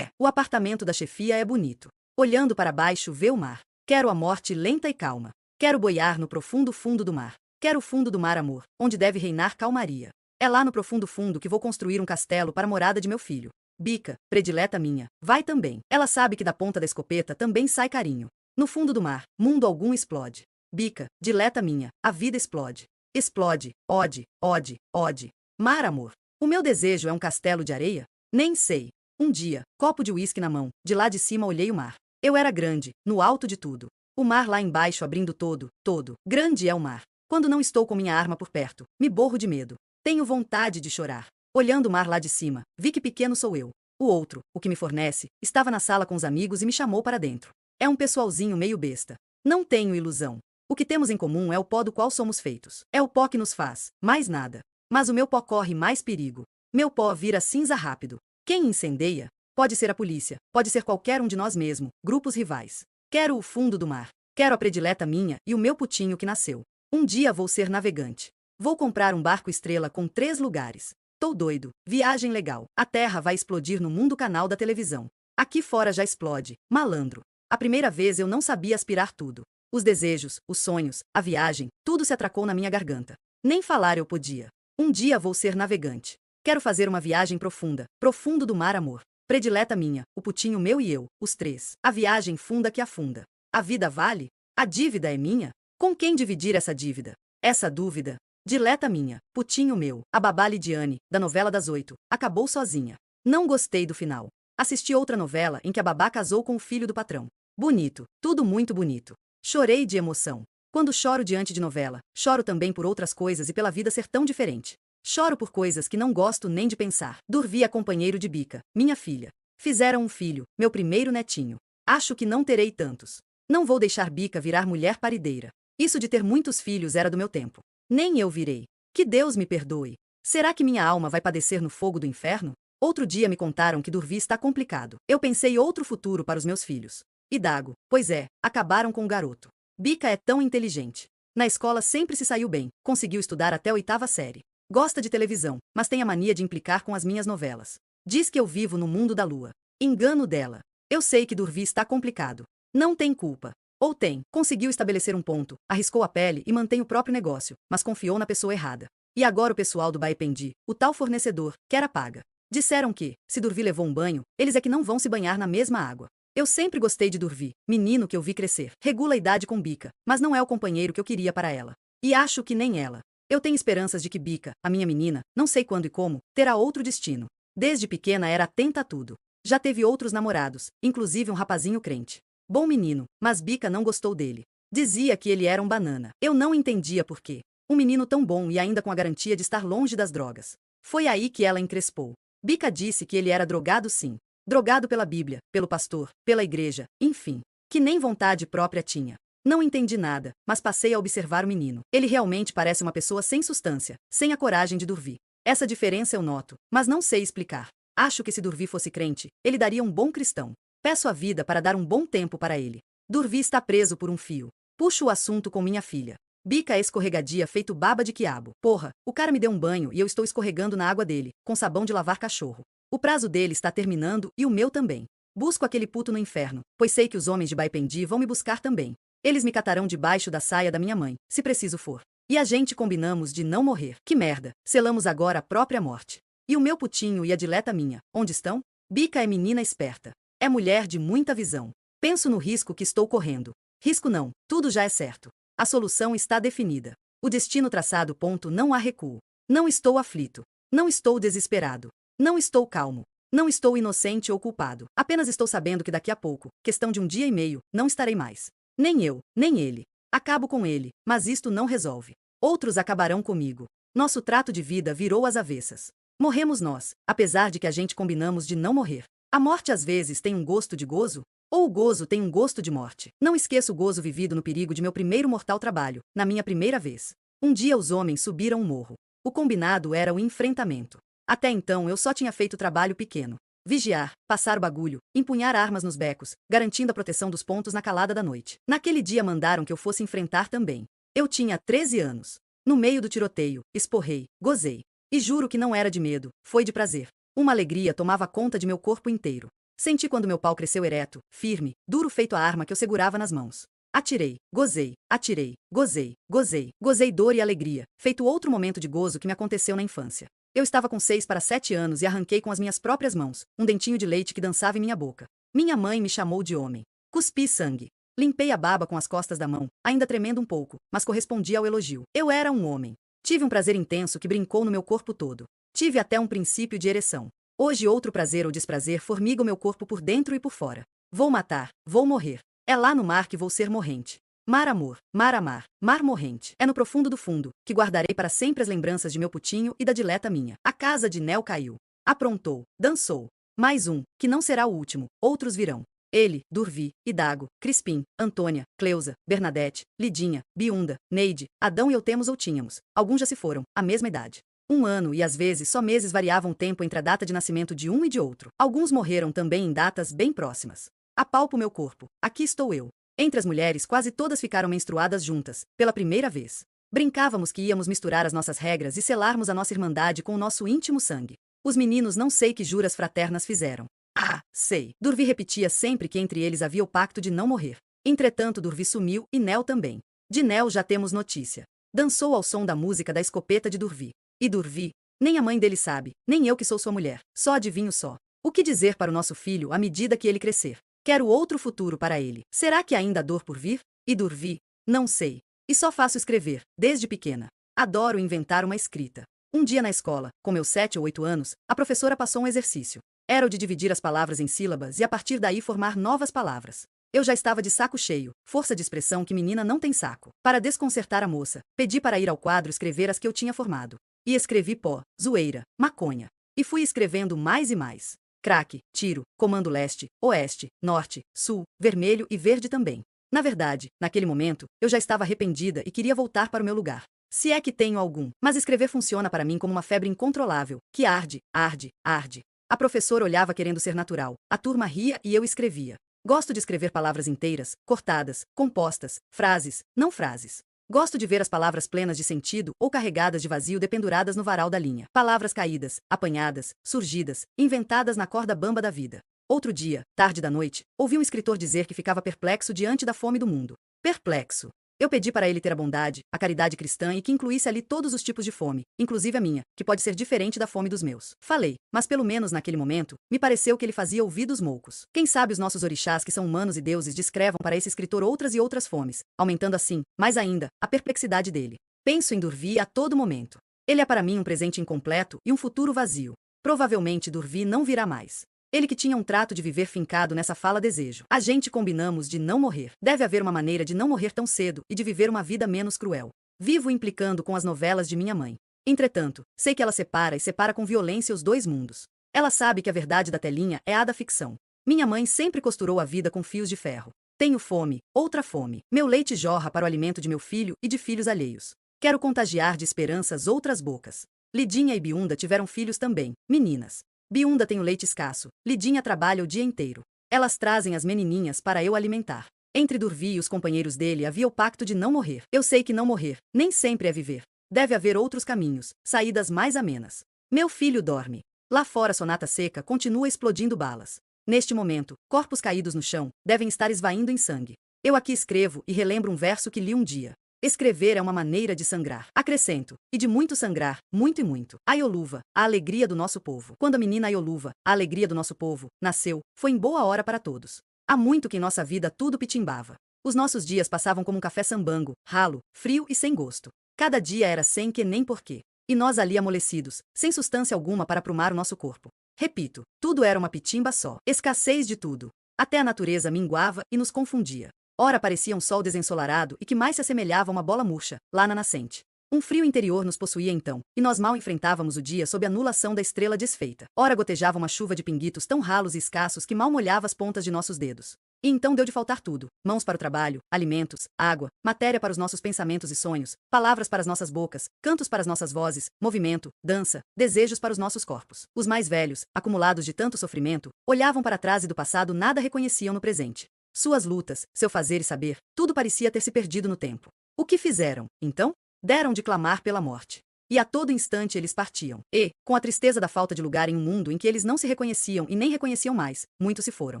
O apartamento da chefia é bonito. Olhando para baixo vê o mar. Quero a morte lenta e calma. Quero boiar no profundo fundo do mar. Quero o fundo do mar, amor, onde deve reinar calmaria. É lá no profundo fundo que vou construir um castelo para a morada de meu filho. Bica, predileta minha, vai também. Ela sabe que da ponta da escopeta também sai carinho. No fundo do mar, mundo algum explode. Bica, dileta minha, a vida explode. Explode, ode, ode, ode. Mar, amor. O meu desejo é um castelo de areia? Nem sei. Um dia, copo de uísque na mão, de lá de cima olhei o mar. Eu era grande, no alto de tudo. O mar lá embaixo abrindo todo, todo. Grande é o mar. Quando não estou com minha arma por perto, me borro de medo. Tenho vontade de chorar. Olhando o mar lá de cima, vi que pequeno sou eu. O outro, o que me fornece, estava na sala com os amigos e me chamou para dentro. É um pessoalzinho meio besta. Não tenho ilusão. O que temos em comum é o pó do qual somos feitos. É o pó que nos faz, mais nada. Mas o meu pó corre mais perigo. Meu pó vira cinza rápido. Quem incendeia? Pode ser a polícia, pode ser qualquer um de nós mesmo, grupos rivais. Quero o fundo do mar. Quero a predileta minha e o meu putinho que nasceu. Um dia vou ser navegante. Vou comprar um barco estrela com 3 lugares. Tô doido. Viagem legal. A Terra vai explodir no mundo canal da televisão. Aqui fora já explode. Malandro. A primeira vez eu não sabia aspirar tudo. Os desejos, os sonhos, a viagem, tudo se atracou na minha garganta. Nem falar eu podia. Um dia vou ser navegante. Quero fazer uma viagem profunda, profundo do mar amor. Predileta minha, o putinho meu e eu, os 3. A viagem funda que afunda. A vida vale? A dívida é minha? Com quem dividir essa dívida? Essa dúvida? Dileta minha, putinho meu, a babá Lidiane, da novela das 8, acabou sozinha. Não gostei do final. Assisti outra novela em que a babá casou com o filho do patrão. Bonito, tudo muito bonito. Chorei de emoção. Quando choro diante de novela, choro também por outras coisas e pela vida ser tão diferente. Choro por coisas que não gosto nem de pensar. Dorvi a companheiro de Bica, minha filha. Fizeram um filho, meu primeiro netinho. Acho que não terei tantos. Não vou deixar Bica virar mulher parideira. Isso de ter muitos filhos era do meu tempo. Nem eu virei. Que Deus me perdoe. Será que minha alma vai padecer no fogo do inferno? Outro dia me contaram que Durvi está complicado. Eu pensei outro futuro para os meus filhos. E Dago, pois é, acabaram com o garoto. Bica é tão inteligente. Na escola sempre se saiu bem, conseguiu estudar até a 8ª série. Gosta de televisão, mas tem a mania de implicar com as minhas novelas. Diz que eu vivo no mundo da lua. Engano dela. Eu sei que Durvi está complicado. Não tem culpa. Ou tem, conseguiu estabelecer um ponto, arriscou a pele e mantém o próprio negócio, mas confiou na pessoa errada. E agora o pessoal do Baipendi, o tal fornecedor, quer a paga. Disseram que, se Durvi levou um banho, eles é que não vão se banhar na mesma água. Eu sempre gostei de Durvi, menino que eu vi crescer. Regula a idade com Bica, mas não é o companheiro que eu queria para ela. E acho que nem ela. Eu tenho esperanças de que Bica, a minha menina, não sei quando e como, terá outro destino. Desde pequena era atenta a tudo. Já teve outros namorados, inclusive um rapazinho crente. Bom menino, mas Bica não gostou dele. Dizia que ele era um banana. Eu não entendia por quê. Um menino tão bom e ainda com a garantia de estar longe das drogas. Foi aí que ela encrespou. Bica disse que ele era drogado sim. Drogado pela Bíblia, pelo pastor, pela igreja, enfim. Que nem vontade própria tinha. Não entendi nada, mas passei a observar o menino. Ele realmente parece uma pessoa sem substância, sem a coragem de Durvi. Essa diferença eu noto, mas não sei explicar. Acho que se Durvi fosse crente, ele daria um bom cristão. Peço a vida para dar um bom tempo para ele. Durvi está preso por um fio. Puxo o assunto com minha filha. Bica é escorregadia feito baba de quiabo. Porra, o cara me deu um banho e eu estou escorregando na água dele, com sabão de lavar cachorro. O prazo dele está terminando e o meu também. Busco aquele puto no inferno, pois sei que os homens de Baipendi vão me buscar também. Eles me catarão debaixo da saia da minha mãe, se preciso for. E a gente combinamos de não morrer. Que merda, selamos agora a própria morte. E o meu putinho e a dileta minha, onde estão? Bica é menina esperta. É mulher de muita visão. Penso no risco que estou correndo. Risco não, tudo já é certo. A solução está definida. O destino traçado. Não há recuo. Não estou aflito. Não estou desesperado. Não estou calmo. Não estou inocente ou culpado. Apenas estou sabendo que daqui a pouco, questão de um dia e meio, não estarei mais. Nem eu, nem ele. Acabo com ele, mas isto não resolve. Outros acabarão comigo. Nosso trato de vida virou às avessas. Morremos nós, apesar de que a gente combinamos de não morrer. A morte às vezes tem um gosto de gozo, ou o gozo tem um gosto de morte. Não esqueço o gozo vivido no perigo de meu primeiro mortal trabalho, na minha primeira vez. Um dia os homens subiram um morro. O combinado era o enfrentamento. Até então eu só tinha feito trabalho pequeno. Vigiar, passar o bagulho, empunhar armas nos becos, garantindo a proteção dos pontos na calada da noite. Naquele dia mandaram que eu fosse enfrentar também. Eu tinha 13 anos. No meio do tiroteio, esporrei, gozei. E juro que não era de medo, foi de prazer. Uma alegria tomava conta de meu corpo inteiro. Senti quando meu pau cresceu ereto, firme, duro feito a arma que eu segurava nas mãos. Atirei, gozei, atirei, gozei, gozei, gozei dor e alegria, feito outro momento de gozo que me aconteceu na infância. Eu estava com 6 para 7 anos e arranquei com as minhas próprias mãos um dentinho de leite que dançava em minha boca. Minha mãe me chamou de homem. Cuspi sangue. Limpei a baba com as costas da mão, ainda tremendo um pouco, mas correspondi ao elogio. Eu era um homem. Tive um prazer intenso que brincou no meu corpo todo. Tive até um princípio de ereção. Hoje outro prazer ou desprazer formiga o meu corpo por dentro e por fora. Vou matar, vou morrer. É lá no mar que vou ser morrente. Mar amor, mar amar, mar morrente. É no profundo do fundo, que guardarei para sempre as lembranças de meu putinho e da dileta minha. A casa de Nel caiu. Aprontou, dançou. Mais um, que não será o último, outros virão. Ele, Durvi, Idago, Crispim, Antônia, Cleusa, Bernadette, Lidinha, Biunda, Neide, Adão e eu temos ou tínhamos. Alguns já se foram, a mesma idade. 1 ano e às vezes só meses variavam o tempo entre a data de nascimento de um e de outro. Alguns morreram também em datas bem próximas. Apalpo meu corpo. Aqui estou eu. Entre as mulheres, quase todas ficaram menstruadas juntas, pela primeira vez. Brincávamos que íamos misturar as nossas regras e selarmos a nossa irmandade com o nosso íntimo sangue. Os meninos não sei que juras fraternas fizeram. Ah, sei. Durvi repetia sempre que entre eles havia o pacto de não morrer. Entretanto, Durvi sumiu e Nel também. De Nel já temos notícia. Dançou ao som da música da escopeta de Durvi. E Durvi? Nem a mãe dele sabe, nem eu que sou sua mulher. Só adivinho só. O que dizer para o nosso filho à medida que ele crescer? Quero outro futuro para ele. Será que ainda há dor por vir? E Durvi? Não sei. E só faço escrever, desde pequena. Adoro inventar uma escrita. Um dia na escola, com meus 7 ou 8 anos, a professora passou um exercício. Era o de dividir as palavras em sílabas e a partir daí formar novas palavras. Eu já estava de saco cheio, força de expressão que menina não tem saco. Para desconcertar a moça, pedi para ir ao quadro escrever as que eu tinha formado. E escrevi pó, zoeira, maconha. E fui escrevendo mais e mais. Craque, tiro, comando leste, oeste, norte, sul, vermelho e verde também. Na verdade, naquele momento, eu já estava arrependida e queria voltar para o meu lugar. Se é que tenho algum, mas escrever funciona para mim como uma febre incontrolável, que arde, arde, arde. A professora olhava querendo ser natural, a turma ria e eu escrevia. Gosto de escrever palavras inteiras, cortadas, compostas, frases, não frases. Gosto de ver as palavras plenas de sentido ou carregadas de vazio dependuradas no varal da linha. Palavras caídas, apanhadas, surgidas, inventadas na corda bamba da vida. Outro dia, tarde da noite, ouvi um escritor dizer que ficava perplexo diante da fome do mundo. Perplexo. Eu pedi para ele ter a bondade, a caridade cristã e que incluísse ali todos os tipos de fome, inclusive a minha, que pode ser diferente da fome dos meus. Falei, mas pelo menos naquele momento, me pareceu que ele fazia ouvidos moucos. Quem sabe os nossos orixás que são humanos e deuses descrevam para esse escritor outras e outras fomes, aumentando assim, mais ainda, a perplexidade dele. Penso em Durvi a todo momento. Ele é para mim um presente incompleto e um futuro vazio. Provavelmente Durvi não virá mais. Ele que tinha um trato de viver fincado nessa fala desejo. A gente combinamos de não morrer. Deve haver uma maneira de não morrer tão cedo e de viver uma vida menos cruel. Vivo implicando com as novelas de minha mãe. Entretanto, sei que ela separa e separa com violência os dois mundos. Ela sabe que a verdade da telinha é a da ficção. Minha mãe sempre costurou a vida com fios de ferro. Tenho fome, outra fome. Meu leite jorra para o alimento de meu filho e de filhos alheios. Quero contagiar de esperanças outras bocas. Lidinha e Biunda tiveram filhos também, meninas. Biunda tem o leite escasso, Lidinha trabalha o dia inteiro. Elas trazem as menininhas para eu alimentar. Entre Durvi e os companheiros dele havia o pacto de não morrer. Eu sei que não morrer, nem sempre é viver. Deve haver outros caminhos, saídas mais amenas. Meu filho dorme. Lá fora a sonata seca continua explodindo balas. Neste momento, corpos caídos no chão devem estar esvaindo em sangue. Eu aqui escrevo e relembro um verso que li um dia. Escrever é uma maneira de sangrar. Acrescento, e de muito sangrar, muito e muito. A Ioluva, a alegria do nosso povo. Quando a menina Ioluva, a alegria do nosso povo, nasceu, foi em boa hora para todos. Há muito que em nossa vida tudo pitimbava. Os nossos dias passavam como um café sambango, ralo, frio e sem gosto. Cada dia era sem que nem porquê. E nós ali amolecidos, sem substância alguma para aprumar o nosso corpo. Repito, tudo era uma pitimba só. Escassez de tudo. Até a natureza minguava e nos confundia. Ora parecia um sol desensolarado e que mais se assemelhava a uma bola murcha, lá na nascente. Um frio interior nos possuía então, e nós mal enfrentávamos o dia sob a anulação da estrela desfeita. Ora gotejava uma chuva de pinguitos tão ralos e escassos que mal molhava as pontas de nossos dedos. E então deu de faltar tudo: mãos para o trabalho, alimentos, água, matéria para os nossos pensamentos e sonhos, palavras para as nossas bocas, cantos para as nossas vozes, movimento, dança, desejos para os nossos corpos. Os mais velhos, acumulados de tanto sofrimento, olhavam para trás e do passado nada reconheciam no presente. Suas lutas, seu fazer e saber, tudo parecia ter se perdido no tempo. O que fizeram, então? Deram de clamar pela morte. E a todo instante eles partiam. E, com a tristeza da falta de lugar em um mundo em que eles não se reconheciam e nem reconheciam mais, muitos se foram.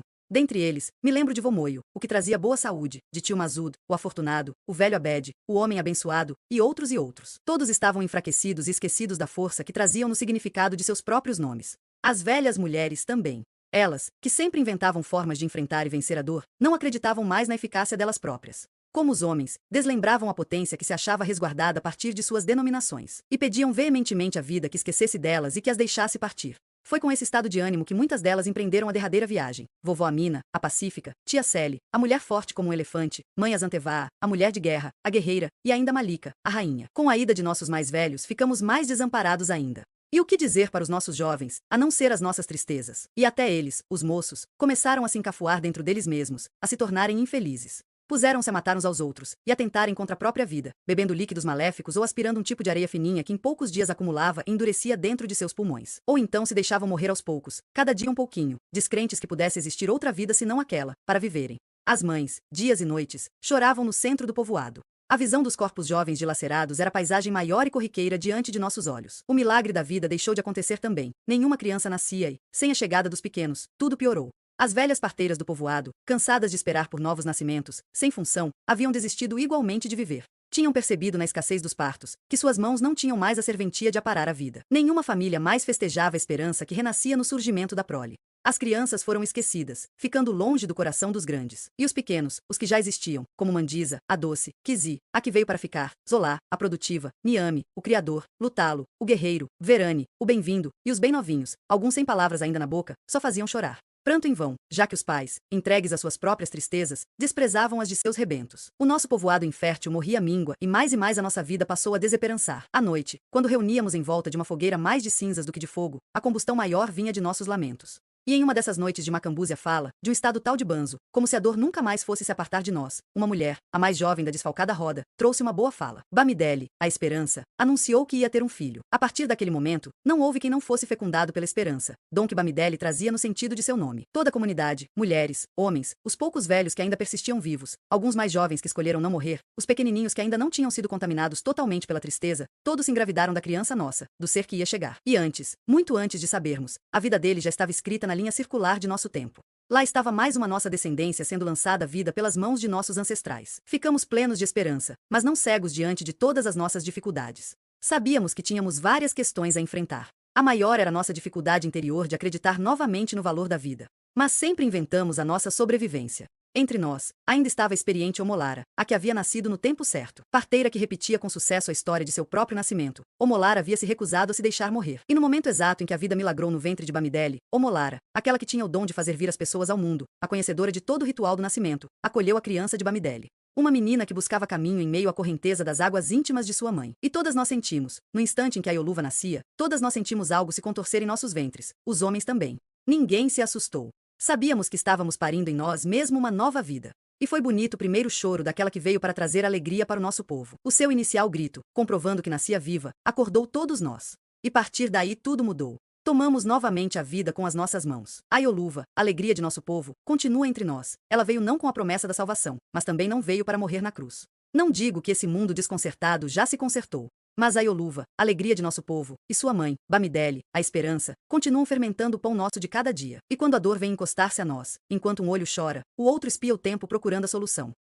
Dentre eles, me lembro de Vomoio, o que trazia boa saúde, de Tio Masud, o afortunado, o velho Abed, o homem abençoado, e outros e outros. Todos estavam enfraquecidos e esquecidos da força que traziam no significado de seus próprios nomes. As velhas mulheres também. Elas, que sempre inventavam formas de enfrentar e vencer a dor, não acreditavam mais na eficácia delas próprias. Como os homens, deslembravam a potência que se achava resguardada a partir de suas denominações, e pediam veementemente à vida que esquecesse delas e que as deixasse partir. Foi com esse estado de ânimo que muitas delas empreenderam a derradeira viagem. Vovó Amina, a pacífica, tia Célie, a mulher forte como um elefante, mãe Azantevaa, a mulher de guerra, a guerreira, e ainda Malika, a rainha. Com a ida de nossos mais velhos, ficamos mais desamparados ainda. E o que dizer para os nossos jovens, a não ser as nossas tristezas? E até eles, os moços, começaram a se encafuar dentro deles mesmos, a se tornarem infelizes. Puseram-se a matar uns aos outros, e a tentarem contra a própria vida, bebendo líquidos maléficos ou aspirando um tipo de areia fininha que em poucos dias acumulava e endurecia dentro de seus pulmões. Ou então se deixavam morrer aos poucos, cada dia um pouquinho, descrentes que pudesse existir outra vida senão aquela, para viverem. As mães, dias e noites, choravam no centro do povoado. A visão dos corpos jovens dilacerados era a paisagem maior e corriqueira diante de nossos olhos. O milagre da vida deixou de acontecer também. Nenhuma criança nascia e, sem a chegada dos pequenos, tudo piorou. As velhas parteiras do povoado, cansadas de esperar por novos nascimentos, sem função, haviam desistido igualmente de viver. Tinham percebido na escassez dos partos, que suas mãos não tinham mais a serventia de aparar a vida. Nenhuma família mais festejava a esperança que renascia no surgimento da prole. As crianças foram esquecidas, ficando longe do coração dos grandes. E os pequenos, os que já existiam, como Mandisa, a doce, Kizi, a que veio para ficar, Zolá, a produtiva, Niame, o criador, Lutalo, o guerreiro, Verane, o bem-vindo, e os bem novinhos, alguns sem palavras ainda na boca, só faziam chorar. Pranto em vão, já que os pais, entregues às suas próprias tristezas, desprezavam as de seus rebentos. O nosso povoado infértil morria míngua e mais a nossa vida passou a desesperançar. À noite, quando reuníamos em volta de uma fogueira mais de cinzas do que de fogo, a combustão maior vinha de nossos lamentos. E em uma dessas noites de Macambúzia fala, de um estado tal de banzo, como se a dor nunca mais fosse se apartar de nós, uma mulher, a mais jovem da desfalcada roda, trouxe uma boa fala. Bamidele, a esperança, anunciou que ia ter um filho. A partir daquele momento, não houve quem não fosse fecundado pela esperança, dom que Bamidele trazia no sentido de seu nome. Toda a comunidade, mulheres, homens, os poucos velhos que ainda persistiam vivos, alguns mais jovens que escolheram não morrer, os pequenininhos que ainda não tinham sido contaminados totalmente pela tristeza, todos se engravidaram da criança nossa, do ser que ia chegar. E antes, muito antes de sabermos, a vida dele já estava escrita na linha circular de nosso tempo. Lá estava mais uma nossa descendência sendo lançada à vida pelas mãos de nossos ancestrais. Ficamos plenos de esperança, mas não cegos diante de todas as nossas dificuldades. Sabíamos que tínhamos várias questões a enfrentar. A maior era a nossa dificuldade interior de acreditar novamente no valor da vida. Mas sempre inventamos a nossa sobrevivência. Entre nós, ainda estava a experiente Omolara, a que havia nascido no tempo certo, parteira que repetia com sucesso a história de seu próprio nascimento. Omolara havia se recusado a se deixar morrer. E no momento exato em que a vida milagrou no ventre de Bamidele, Omolara, aquela que tinha o dom de fazer vir as pessoas ao mundo, a conhecedora de todo o ritual do nascimento, acolheu a criança de Bamidele. Uma menina que buscava caminho em meio à correnteza das águas íntimas de sua mãe. E todas nós sentimos, no instante em que a Ioluva nascia, todas nós sentimos algo se contorcer em nossos ventres, os homens também. Ninguém se assustou. Sabíamos que estávamos parindo em nós mesmo uma nova vida. E foi bonito o primeiro choro daquela que veio para trazer alegria para o nosso povo. O seu inicial grito, comprovando que nascia viva, acordou todos nós. E partir daí tudo mudou. Tomamos novamente a vida com as nossas mãos. A Ioluva, alegria de nosso povo, continua entre nós. Ela veio não com a promessa da salvação, mas também não veio para morrer na cruz. Não digo que esse mundo desconcertado já se consertou. Mas a Ioluva, alegria de nosso povo, e sua mãe, Bamidele, a esperança, continuam fermentando o pão nosso de cada dia. E quando a dor vem encostar-se a nós, enquanto um olho chora, o outro espia o tempo procurando a solução.